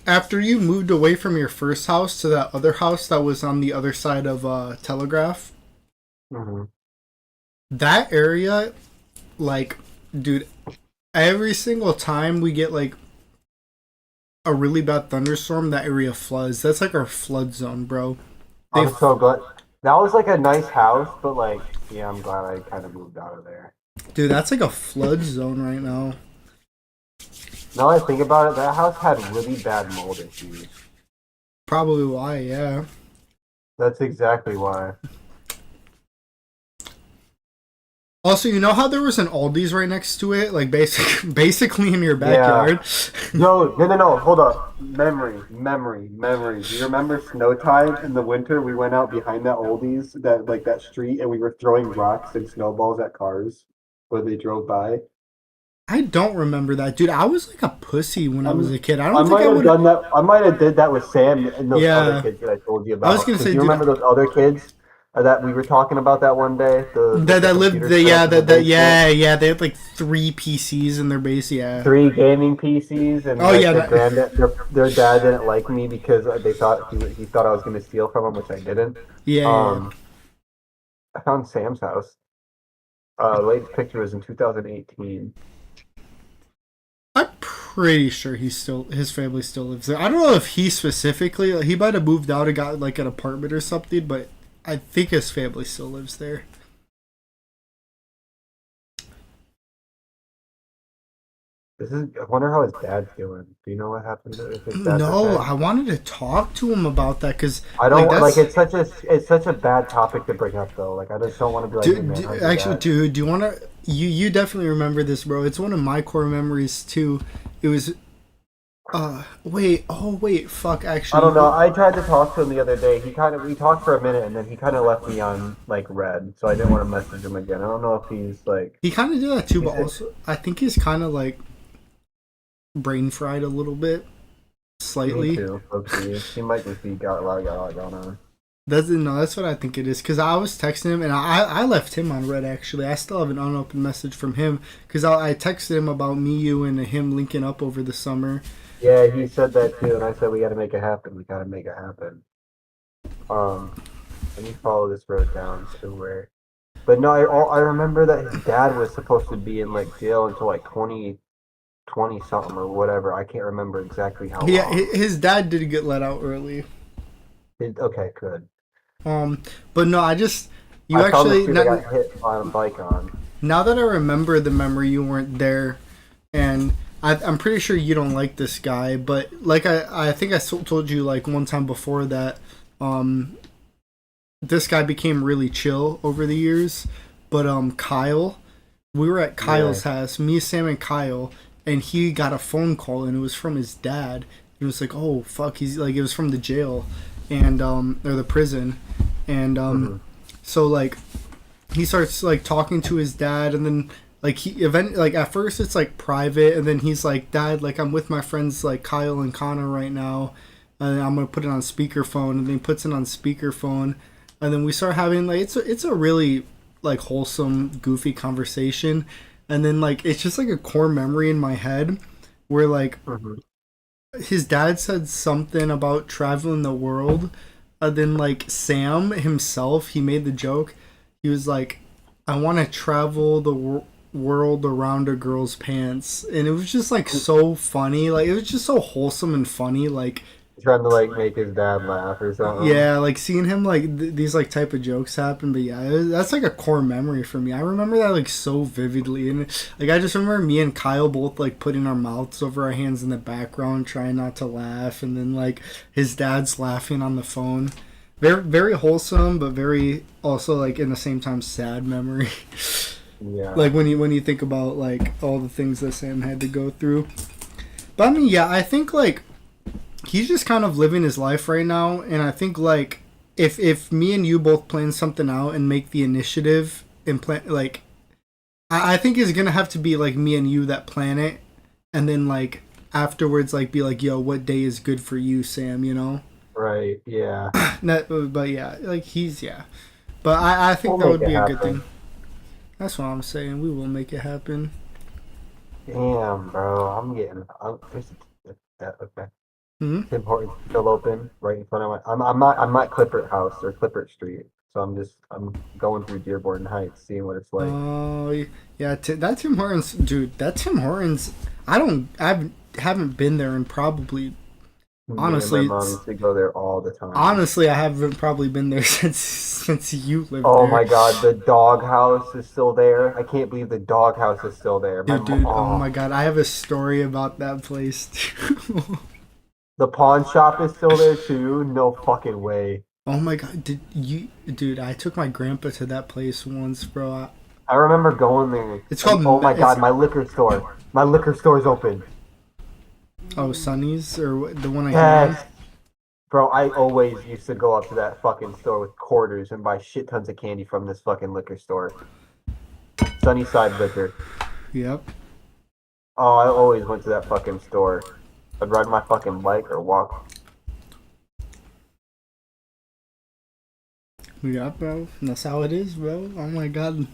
Speaker 12: after you moved away from your first house to that other house that was on the other side of Telegraph, that area, like, dude, every single time we get like a really bad thunderstorm, that area floods. That's like our flood zone, bro.
Speaker 16: I'm so glad. That was like a nice house, but like, yeah, I'm glad I kind of moved out of there.
Speaker 12: Dude, that's like a flood zone right now.
Speaker 16: Now that I think about it, that house had really bad mold issues.
Speaker 12: Probably why, yeah.
Speaker 16: That's exactly why.
Speaker 12: Also, you know how there was an Aldi's right next to it? Like, basically in your backyard?
Speaker 16: No, hold up. Memory. Do you remember Snowtide in the winter? We went out behind that Aldi's, that street, and we were throwing rocks and snowballs at cars when they drove by.
Speaker 12: I don't remember that, dude. I was like a pussy when I was a kid. I don't think
Speaker 16: might
Speaker 12: I
Speaker 16: have
Speaker 12: would
Speaker 16: done that. I might have did that with Sam and those
Speaker 12: Yeah.
Speaker 16: other kids that I told you about.
Speaker 12: I was gonna
Speaker 16: 'Cause
Speaker 12: say,
Speaker 16: you
Speaker 12: dude,
Speaker 16: remember those other kids that we were talking about that one day?
Speaker 12: that lived,
Speaker 16: computer
Speaker 12: the, yeah,
Speaker 16: stuff in the
Speaker 12: that, yeah,
Speaker 16: basement?
Speaker 12: yeah. They had like 3 PCs in their base, yeah.
Speaker 16: 3 gaming PCs, and
Speaker 12: Oh,
Speaker 16: like,
Speaker 12: yeah,
Speaker 16: their dad didn't like me because they thought he thought I was going to steal from him, which I didn't.
Speaker 12: Yeah.
Speaker 16: I found Sam's house. The latest picture was in 2018.
Speaker 12: Pretty sure his family still lives there. I don't know if he specifically, he might have moved out and got like an apartment or something, but I think his family still lives there.
Speaker 16: I wonder how his dad's doing. Do you know what happened to his dad?
Speaker 12: No, I wanted to talk to him about that because
Speaker 16: I don't like it's such a bad topic to bring up though. Like I just don't want to be like, hey, man, how's your
Speaker 12: actually,
Speaker 16: dad?
Speaker 12: dude, do you want to? You definitely remember this, bro. It's one of my core memories too. It was, wait, fuck. Actually,
Speaker 16: I don't know. I tried to talk to him the other day. We talked for a minute and then he kind of left me on like red, so I didn't want to message him again. I don't know if he's like
Speaker 12: he kind of did that too, but also I think he's kind of like brain fried a little bit, slightly.
Speaker 16: Me too. Oopsie. He might just be got a lot going on.
Speaker 12: That's what I think it is. Because I was texting him, and I left him on red, actually. I still have an unopened message from him. Because I texted him about me, you, and him linking up over the summer.
Speaker 16: Yeah, he said that too, and I said we got to make it happen. We got to make it happen. Let me follow this road down to where. But no, I remember that his dad was supposed to be in like jail until like 2020 something or whatever. I can't remember exactly how
Speaker 12: Yeah,
Speaker 16: long.
Speaker 12: his dad did get let out early.
Speaker 16: Okay, good.
Speaker 12: But no, you
Speaker 16: I found
Speaker 12: actually
Speaker 16: this dude I got hit on a bike on.
Speaker 12: now that I remember the memory, you weren't there, and I'm pretty sure you don't like this guy. But like I think I told you like one time before that, this guy became really chill over the years. But Kyle, we were at Kyle's house, me, Sam, and Kyle, and he got a phone call, and it was from his dad. It was like, oh fuck, he's like, it was from the jail, and or the prison, and so like he starts like talking to his dad, and then like at first it's like private, and then he's like, Dad, like I'm with my friends like Kyle and Connor right now, and I'm gonna put it on speakerphone, and then he puts it on speakerphone, and then we start having like it's a really like wholesome, goofy conversation, and then like it's just like a core memory in my head where like his dad said something about traveling the world, and then like Sam himself, he made the joke. He was like, I want to travel the world around a girl's pants, and it was just like so funny. Like it was just so wholesome and funny. Like
Speaker 16: Trying to like make his dad laugh or something.
Speaker 12: yeah, like seeing him like these like type of jokes happen. But yeah, that's like a core memory for me. I remember that like so vividly, and like I just remember me and Kyle both like putting our mouths over our hands in the background, trying not to laugh, and then like his dad's laughing on the phone. Very very wholesome, but very also like in the same time sad memory.
Speaker 16: Yeah.
Speaker 12: Like when you think about like all the things that Sam had to go through. But I mean, yeah, I think like he's just kind of living his life right now, and I think like if me and you both plan something out and make the initiative and plan like I think it's gonna have to be like me and you that plan it, and then like afterwards like be like, yo, what day is good for you, Sam, you know?
Speaker 16: Right, yeah.
Speaker 12: But yeah, like but I think that would be a good thing. That's what I'm saying. We will make it happen.
Speaker 16: Damn, bro. Okay.
Speaker 12: Hmm?
Speaker 16: Tim Hortons still open right in front of my. I'm at Clippert House or Clippert Street, so I'm going through Dearborn Heights, seeing what it's like.
Speaker 12: Oh yeah, that Tim Hortons, dude. That Tim Hortons. I haven't been there in probably. Honestly,
Speaker 16: my mom used to go there all the time.
Speaker 12: Honestly, I haven't probably been there since you lived there.
Speaker 16: Oh my god, the dog house is still there. I can't believe the dog house is still there.
Speaker 12: Dude, oh my god, I have a story about that place too.
Speaker 16: The pawn shop is still there too. No fucking way.
Speaker 12: Oh my god, dude? I took my grandpa to that place once, bro.
Speaker 16: I remember going there.
Speaker 12: It's called.
Speaker 16: Oh my god, my liquor store. My liquor store is open.
Speaker 12: Oh, Sonny's or the one I
Speaker 16: Yes. Bro, I always used to go up to that fucking store with quarters and buy shit tons of candy from this fucking liquor store. Sunnyside Liquor.
Speaker 12: Yep.
Speaker 16: Oh, I always went to that fucking store. I'd ride my fucking bike or walk.
Speaker 12: Yeah, bro. That's how it is, bro. Oh my god.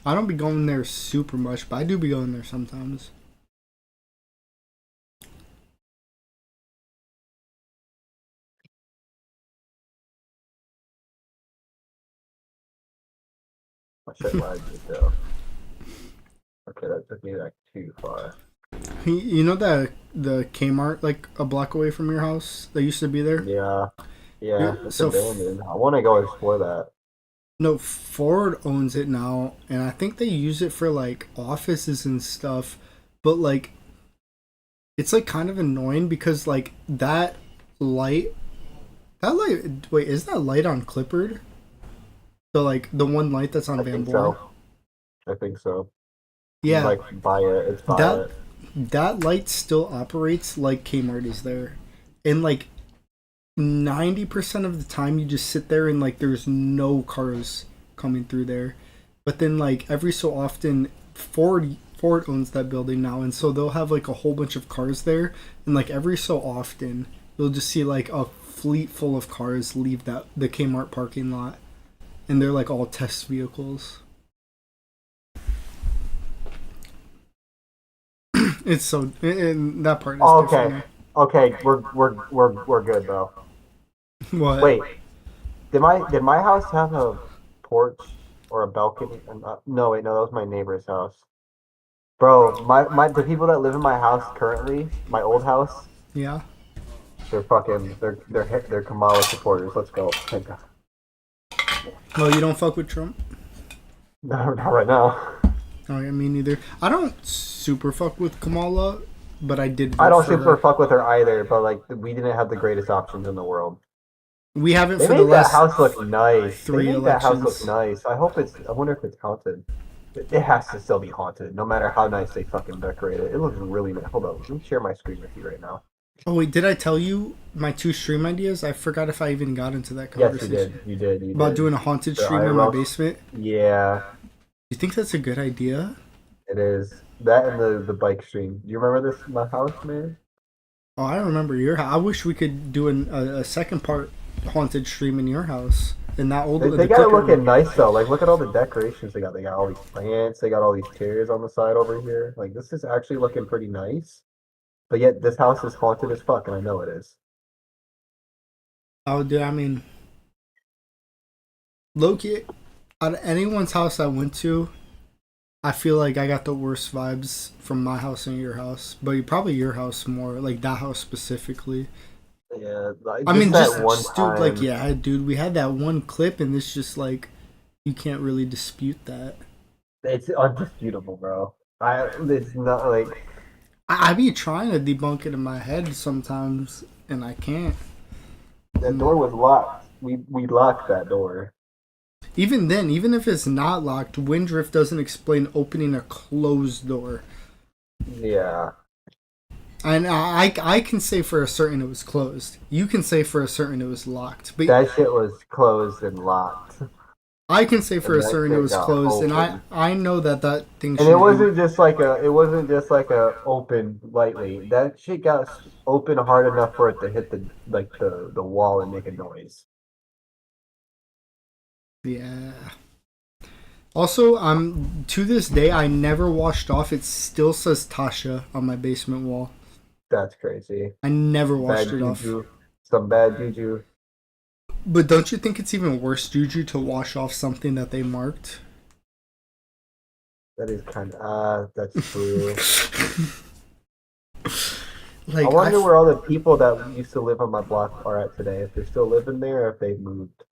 Speaker 12: I don't be going there super much, but I do be going there sometimes.
Speaker 16: My shit lagged it though. Okay, that took me like too far.
Speaker 12: You know the Kmart like a block away from your house that used to be there?
Speaker 16: Yeah. Yeah, it's
Speaker 12: so
Speaker 16: abandoned. I want to go explore that.
Speaker 12: No, Ford owns it now, and I think they use it for like offices and stuff. But like, it's like kind of annoying because like that light. Wait, is that light on Clippard? So like the one light that's on Van Born?
Speaker 16: I think so.
Speaker 12: Yeah.
Speaker 16: Like by it, it's by it.
Speaker 12: That light still operates like Kmart is there, and like 90% of the time you just sit there and like there's no cars coming through there, but then like every so often Ford owns that building now, and so they'll have like a whole bunch of cars there, and like every so often you'll just see like a fleet full of cars leave the Kmart parking lot, and they're like all test vehicles. It's so and that part is
Speaker 16: Okay.
Speaker 12: different.
Speaker 16: Okay, we're good though.
Speaker 12: What?
Speaker 16: Wait, did my house have a porch or a balcony? No, wait, no, that was my neighbor's house. Bro, the people that live in my house currently, my old house,
Speaker 12: Yeah.
Speaker 16: they're Kamala supporters. Let's go. Thank God.
Speaker 12: Oh, you don't fuck with Trump?
Speaker 16: No, not right now.
Speaker 12: Oh, yeah, me neither. I don't super fuck with Kamala, but I did.
Speaker 16: I don't
Speaker 12: vote for
Speaker 16: super
Speaker 12: her.
Speaker 16: fuck with her either, but like we didn't have the greatest options in the world.
Speaker 12: We haven't
Speaker 16: They
Speaker 12: for
Speaker 16: made
Speaker 12: the
Speaker 16: that
Speaker 12: last
Speaker 16: house look nice.
Speaker 12: three
Speaker 16: They made that house
Speaker 12: elections.
Speaker 16: look nice. I wonder if it's haunted. It has to still be haunted, no matter how nice they fucking decorate it. It looks really nice. Hold on, let me share my screen with you right now.
Speaker 12: Oh wait, did I tell you my 2 stream ideas? I forgot if I even got into that
Speaker 16: Yes,
Speaker 12: conversation.
Speaker 16: you did. You
Speaker 12: About
Speaker 16: did.
Speaker 12: doing a haunted
Speaker 16: The
Speaker 12: stream in my
Speaker 16: IRL
Speaker 12: basement.
Speaker 16: Yeah,
Speaker 12: You think that's a good idea?
Speaker 16: it is. That and the bike stream. Do you remember this? My house, man.
Speaker 12: Oh, I remember your house. I wish we could do a second part haunted stream in your house. In that old.
Speaker 16: They
Speaker 12: the
Speaker 16: got it
Speaker 12: cooker
Speaker 16: looking
Speaker 12: room.
Speaker 16: nice though. Like, look at all the decorations they got. They got all these plants. They got all these chairs on the side over here. Like, this is actually looking pretty nice. But yet, this house is haunted as fuck, and I know it is.
Speaker 12: Oh, dude, I mean, Loki, out of anyone's house I went to, I feel like I got the worst vibes from my house and your house. But probably your house more, like that house specifically.
Speaker 16: Yeah, like,
Speaker 12: I mean,
Speaker 16: that
Speaker 12: just
Speaker 16: one
Speaker 12: like,
Speaker 16: time-
Speaker 12: yeah, dude, we had that one clip, and it's just like, you can't really dispute that.
Speaker 16: It's undisputable, bro. It's not like
Speaker 12: I be trying to debunk it in my head sometimes, and I can't.
Speaker 16: that door was locked. We locked that door.
Speaker 12: Even then, even if it's not locked, Windrift doesn't explain opening a closed door.
Speaker 16: Yeah.
Speaker 12: And I can say for a certain it was closed. You can say for a certain it was locked. But
Speaker 16: That shit was closed and locked.
Speaker 12: I can say for a
Speaker 16: And that
Speaker 12: certain it
Speaker 16: shit
Speaker 12: was
Speaker 16: got
Speaker 12: closed, and
Speaker 16: open.
Speaker 12: I know that thing.
Speaker 16: And it wasn't just like a open lightly. That shit got open hard enough for it to hit the wall and make a noise.
Speaker 12: Yeah. Also, to this day I never washed off. It still says Tasha on my basement wall.
Speaker 16: That's crazy.
Speaker 12: I never washed
Speaker 16: Bad
Speaker 12: it off.
Speaker 16: juju. Some bad juju.
Speaker 12: But don't you think it's even worse juju to wash off something that they marked?
Speaker 16: That is kind of that's true.
Speaker 12: Like,
Speaker 16: I wonder where all the people that used to live on my block are at today. If they're still living there, or if they've moved.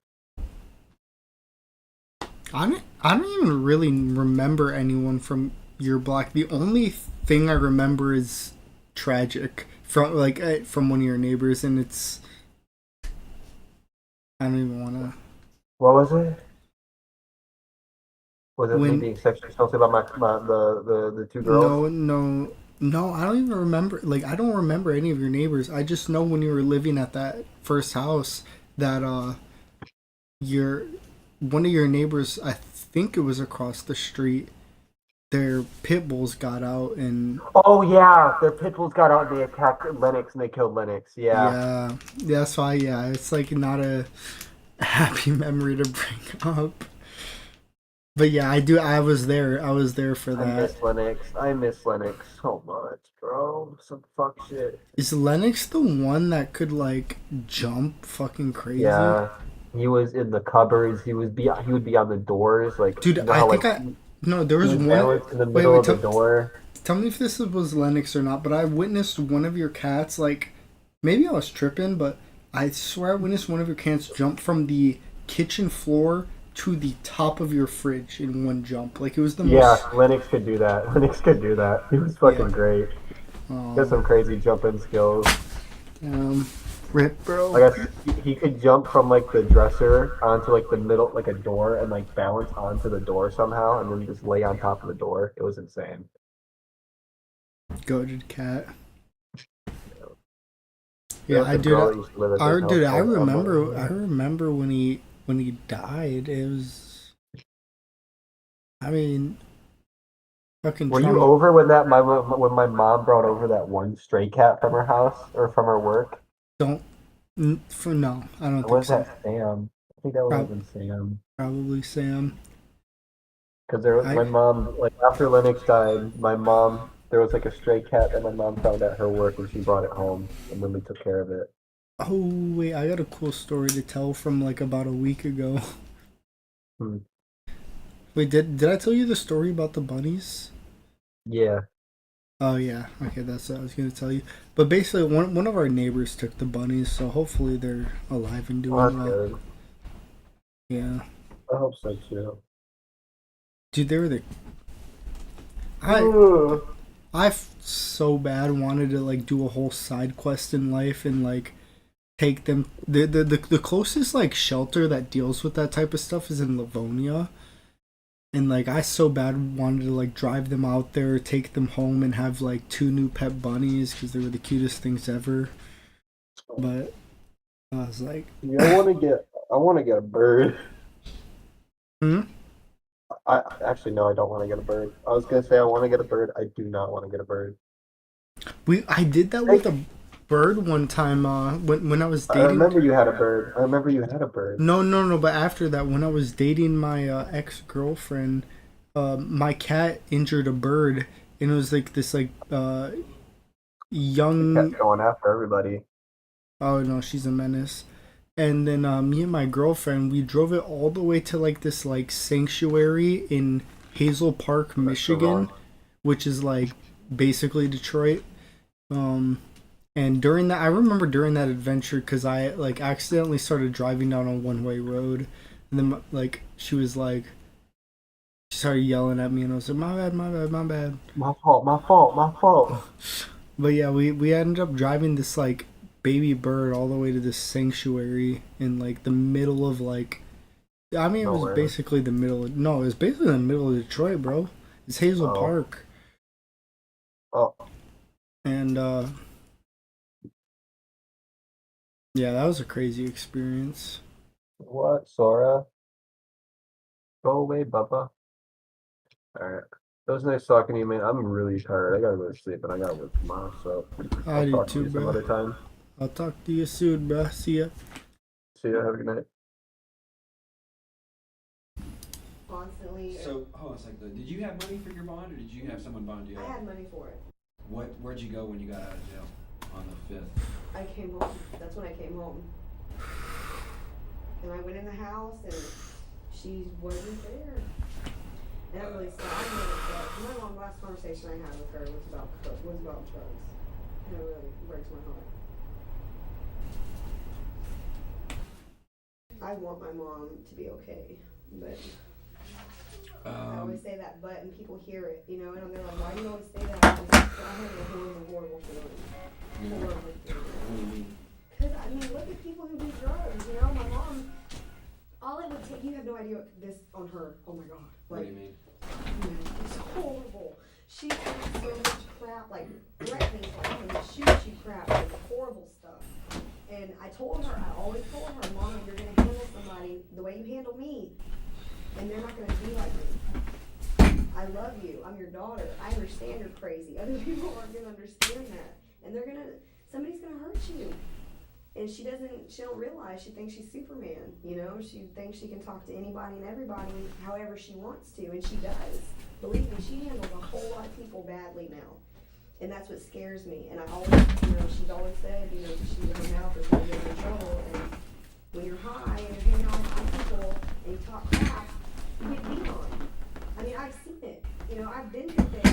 Speaker 12: I don't even really remember anyone from your block. The only thing I remember is tragic from one of your neighbors, and it's I don't even want to.
Speaker 16: What was it? Was it
Speaker 12: When-
Speaker 16: me being sexually assaulted by the 2 girls?
Speaker 12: No. I don't even remember. Like, I don't remember any of your neighbors. I just know when you were living at that first house that one of your neighbors, I think it was across the street, their pit bulls got out and
Speaker 16: Oh yeah, their pit bulls got out and they attacked Lennox and they killed Lennox. Yeah.
Speaker 12: that's why it's like not a happy memory to bring up. But yeah, I was there for
Speaker 16: I
Speaker 12: that.
Speaker 16: miss Lennox so much, bro. Some fuck shit.
Speaker 12: Is Lennox the one that could like jump fucking crazy?
Speaker 16: Yeah. He was in the cupboards. He would be on the doors, like
Speaker 12: Dude,
Speaker 16: you know how,
Speaker 12: no, there was
Speaker 16: he
Speaker 12: one
Speaker 16: balanced in the middle of the
Speaker 12: tell-
Speaker 16: door.
Speaker 12: Tell me if this was Lennox or not, but I witnessed one of your cats, like, maybe I was tripping, but I swear I witnessed one of your cats jump from the kitchen floor to the top of your fridge in one jump. Like, it was the
Speaker 16: Yeah,
Speaker 12: most...
Speaker 16: Lennox could do that. Lennox could do that. He was fucking great. He has some crazy jumping skills.
Speaker 12: Rip, bro.
Speaker 16: Like he could jump from like the dresser onto like the middle, like a door, and like balance onto the door somehow, and then just lay on top of the door. It was insane.
Speaker 12: Goated cat.
Speaker 16: There
Speaker 12: Yeah,
Speaker 16: was
Speaker 12: I
Speaker 16: a
Speaker 12: do.
Speaker 16: girl that used to live at this
Speaker 12: Dude,
Speaker 16: house
Speaker 12: I
Speaker 16: called
Speaker 12: remember.
Speaker 16: Emma.
Speaker 12: I remember when he died. It was. I mean, fucking.
Speaker 16: Were you over when when my mom brought over that one stray cat from her house or from her work?
Speaker 12: No, I don't think
Speaker 16: Was
Speaker 12: so.
Speaker 16: that Sam? I think that would have been Sam.
Speaker 12: Probably Sam.
Speaker 16: Because my mom, like after Lennox died, my mom there was like a stray cat that my mom found at her work, and she brought it home, and then we took care of it.
Speaker 12: Oh wait, I got a cool story to tell from like about a week ago. Wait, did I tell you the story about the bunnies?
Speaker 16: Yeah.
Speaker 12: Oh yeah, okay, that's what I was gonna tell you. But basically, one of our neighbors took the bunnies, so hopefully they're alive and doing
Speaker 16: Well, that's
Speaker 12: well.
Speaker 16: good.
Speaker 12: Yeah,
Speaker 16: I hope so too.
Speaker 12: dude, they were the. I so bad wanted to like do a whole side quest in life and like take them. The closest like shelter that deals with that type of stuff is in Livonia. And like I so bad wanted to like drive them out there, take them home, and have like 2 new pet bunnies because they were the cutest things ever. But I was like,
Speaker 16: Yeah, I want to get a bird. I actually no, I don't want to get a bird. I was gonna say I want to get a bird. I do not want to get a bird.
Speaker 12: I did that with a bird one time. When I was dating.
Speaker 16: I remember you had a bird.
Speaker 12: No. But after that, when I was dating my ex-girlfriend, my cat injured a bird, and it was like this like young.
Speaker 16: Cat's going after everybody.
Speaker 12: Oh no, she's a menace. And then me and my girlfriend, we drove it all the way to like this like sanctuary in Hazel Park, Michigan, which is like basically Detroit. And during that, I remember during that adventure, because I like accidentally started driving down a one-way road, and then like she started yelling at me, and I was like, my bad.
Speaker 16: My fault.
Speaker 12: But yeah, we ended up driving this like baby bird all the way to this sanctuary in like the middle of like, I mean, it was basically the middle of, no, it was basically the middle of Detroit, bro. It's Hazel Park.
Speaker 16: Oh.
Speaker 12: And yeah, that was a crazy experience.
Speaker 16: What, Sora? Go away, Bubba. Alright. It was nice talking to you, man. I'm really tired. I gotta go to sleep, and I gotta work tomorrow, so
Speaker 12: I
Speaker 16: I'll
Speaker 12: do
Speaker 16: talk to
Speaker 12: too,
Speaker 16: you some
Speaker 12: bro.
Speaker 16: other time.
Speaker 12: I'll talk to you soon, bro. See ya.
Speaker 16: See ya. Have a good night.
Speaker 10: Constantly.
Speaker 9: So, hold on a second. Did you have money for your bond, or did you have someone bond you
Speaker 10: I
Speaker 9: out?
Speaker 10: had money for it.
Speaker 9: Where'd you go when you got out of jail on the 5th?
Speaker 10: I came home. That's when I came home. And I went in the house and she wasn't there. And that really sad me. But my last conversation I had with her was about drugs. And it really breaks my heart. I want my mom to be okay, but I always say that but and people hear it, you know, and they're like, why do you always say that? Because I had a horrible feeling.
Speaker 9: What do you mean?
Speaker 10: Because, I mean, look at people who do drugs, you know, my mom, all it would take, you have no idea what this on her, oh my god.
Speaker 9: What do you mean?
Speaker 10: It's horrible. She takes so much crap, like, threatening to shoot you crap, like, horrible stuff. And I told her, I always told her, Mama, you're going to handle somebody the way you handle me, and they're not going to be like me. I love you. I'm your daughter. I understand you're crazy. Other people aren't going to understand that. And somebody's going to hurt you. And she don't realize, she thinks she's Superman, you know? She thinks she can talk to anybody and everybody however she wants to, and she does. Believe me, she handles a whole lot of people badly now. And that's what scares me. And I always, you know, she's always said, you know, her mouth is going to get in trouble. And when you're high and you're hanging out with high people and you talk crap, you get beat on. I mean, I've seen it. You know, I've been through things.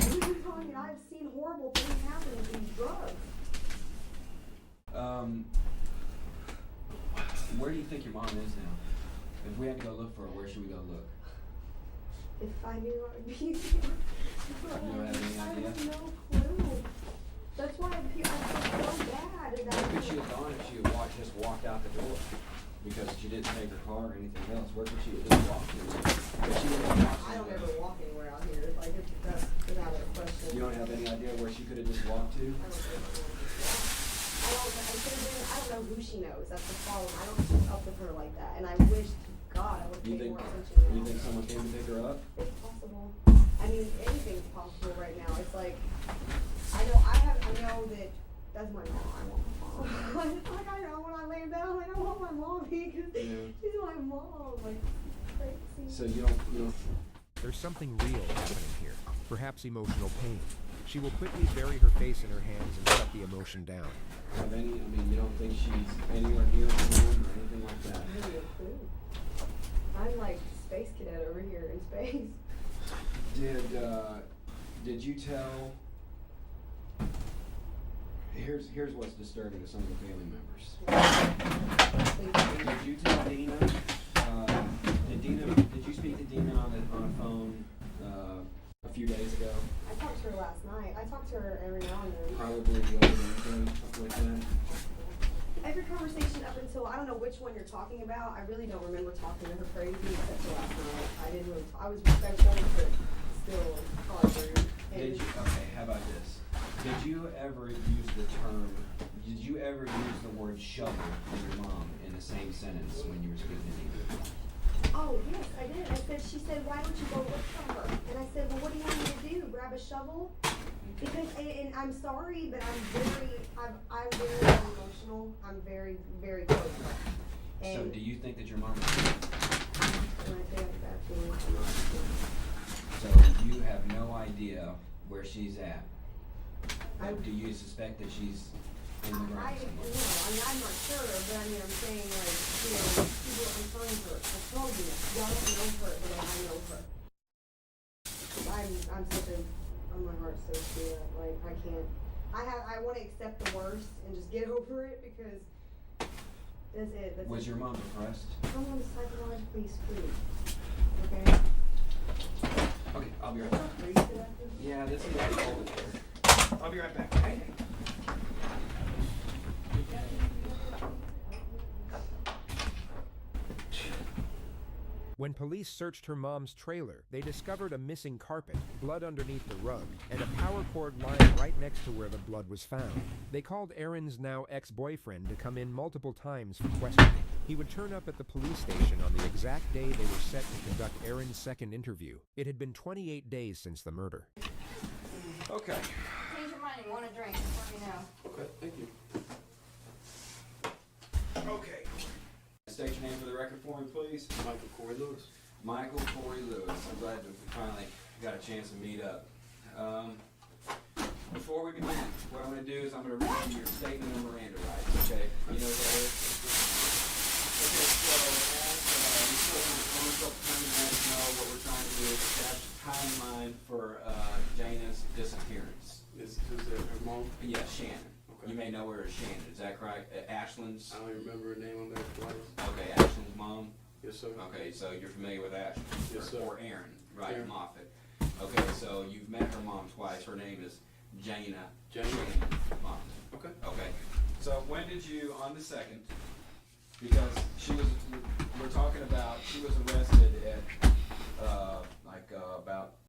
Speaker 10: I've seen horrible things happen with these drugs.
Speaker 9: Where do you think your mom is now? If we had to go look for her, where should we go look?
Speaker 10: If I knew I would be there.
Speaker 9: You don't have any idea?
Speaker 10: I have no clue. That's why I feel so bad.
Speaker 9: Where could she have gone if she had just walked out the door? Because she didn't take her car or anything else. Where could she have just walked into? If she didn't walk
Speaker 10: I don't
Speaker 9: anywhere.
Speaker 10: ever walk anywhere out here. Like, that's without a question.
Speaker 9: You don't have any idea where she could have just walked to?
Speaker 10: I don't know who she knows. That's the problem. I don't keep up with her like that. And I wish to God I would pay more attention now.
Speaker 9: You think someone came to pick her up?
Speaker 10: It's possible. I mean, anything's possible right now. It's like, I know that that's my mom. I want my mom. Like, I know when I lay down, like, I want my mom because she's my mom. Like, crazy.
Speaker 9: So you don't.
Speaker 7: There's something real happening here, perhaps emotional pain. she will quickly bury her face in her hands and shut the emotion down.
Speaker 9: Have any, I mean, you don't think she's anywhere near home or anything like that?
Speaker 10: Maybe a clue. I'm like space cadet over here in space.
Speaker 9: Did you tell? Here's what's disturbing to some of the family members. Did you tell Dina? Did you speak to Dina on a phone a few days ago?
Speaker 10: I talked to her last night. I talk to her every now and then.
Speaker 9: Probably over the weekend, something like that.
Speaker 10: Every conversation up until, I don't know which one you're talking about. I really don't remember talking to her crazy except for last night. I didn't really, I was respectful, but still probably rude.
Speaker 9: Okay, how about this? Did you ever use the word shovel for your mom in the same sentence when you were speaking to Dina?
Speaker 10: Oh, yes, I did. I said, she said, why don't you go look for her? And I said, well, what do you want me to do? Grab a shovel? Because, and I'm sorry, but I'm very emotional. I'm very, very close.
Speaker 9: So do you think that your mom
Speaker 10: when I say I have bad feelings, I'm not sure.
Speaker 9: So you have no idea where she's at? Do you suspect that she's in the ground somewhere?
Speaker 10: I'm not sure, but I mean, I'm saying, like, people are referring to her. I told you, y'all don't know her, but I know her. I'm such a, my heart's so scared, like, I can't, I want to accept the worst and just get over it, because that's it.
Speaker 9: Was your mom depressed?
Speaker 10: My mom's psychologically screwed, okay?
Speaker 9: Okay, I'll be right back. Yeah, this is what I told her. I'll be right back. Hey.
Speaker 7: When police searched her mom's trailer, they discovered a missing carpet, blood underneath the rug, and a power cord lying right next to where the blood was found. They called Aaron's now ex-boyfriend to come in multiple times for questioning. He would turn up at the police station on the exact day they were set to conduct Aaron's second interview. It had been 28 days since the murder.
Speaker 9: Okay.
Speaker 10: Change your mind and want a drink, just let me know.
Speaker 9: Okay, thank you. Okay. State your name for the record for me, please.
Speaker 15: Michael Corey Lewis.
Speaker 9: Michael Corey Lewis. I'm glad that we finally got a chance to meet up. Before we begin, what I'm going to do is I'm going to read you your statement of Miranda rights, okay? You know what that is? Okay, so as we spoke on the phone a couple times, you know what we're trying to do is establish a timeline for Jana's disappearance.
Speaker 15: Is that her mom?
Speaker 9: Yeah, Shannon.
Speaker 15: Okay.
Speaker 9: You may know her as Shannon, is that correct? Ashland's?
Speaker 15: I don't remember her name on there twice.
Speaker 9: Okay, Ashland's mom?
Speaker 15: Yes, sir.
Speaker 9: Okay, so you're familiar with Ashland?
Speaker 15: Yes, sir.
Speaker 9: Or Aaron, right,
Speaker 15: Aaron.
Speaker 9: Moffett. Okay, so you've met her mom twice. Her name is Jana.
Speaker 15: Jana.
Speaker 9: Mom.
Speaker 15: Okay.
Speaker 9: Okay. So when did you, on the 2nd, because she was, we're talking about, she was arrested at, about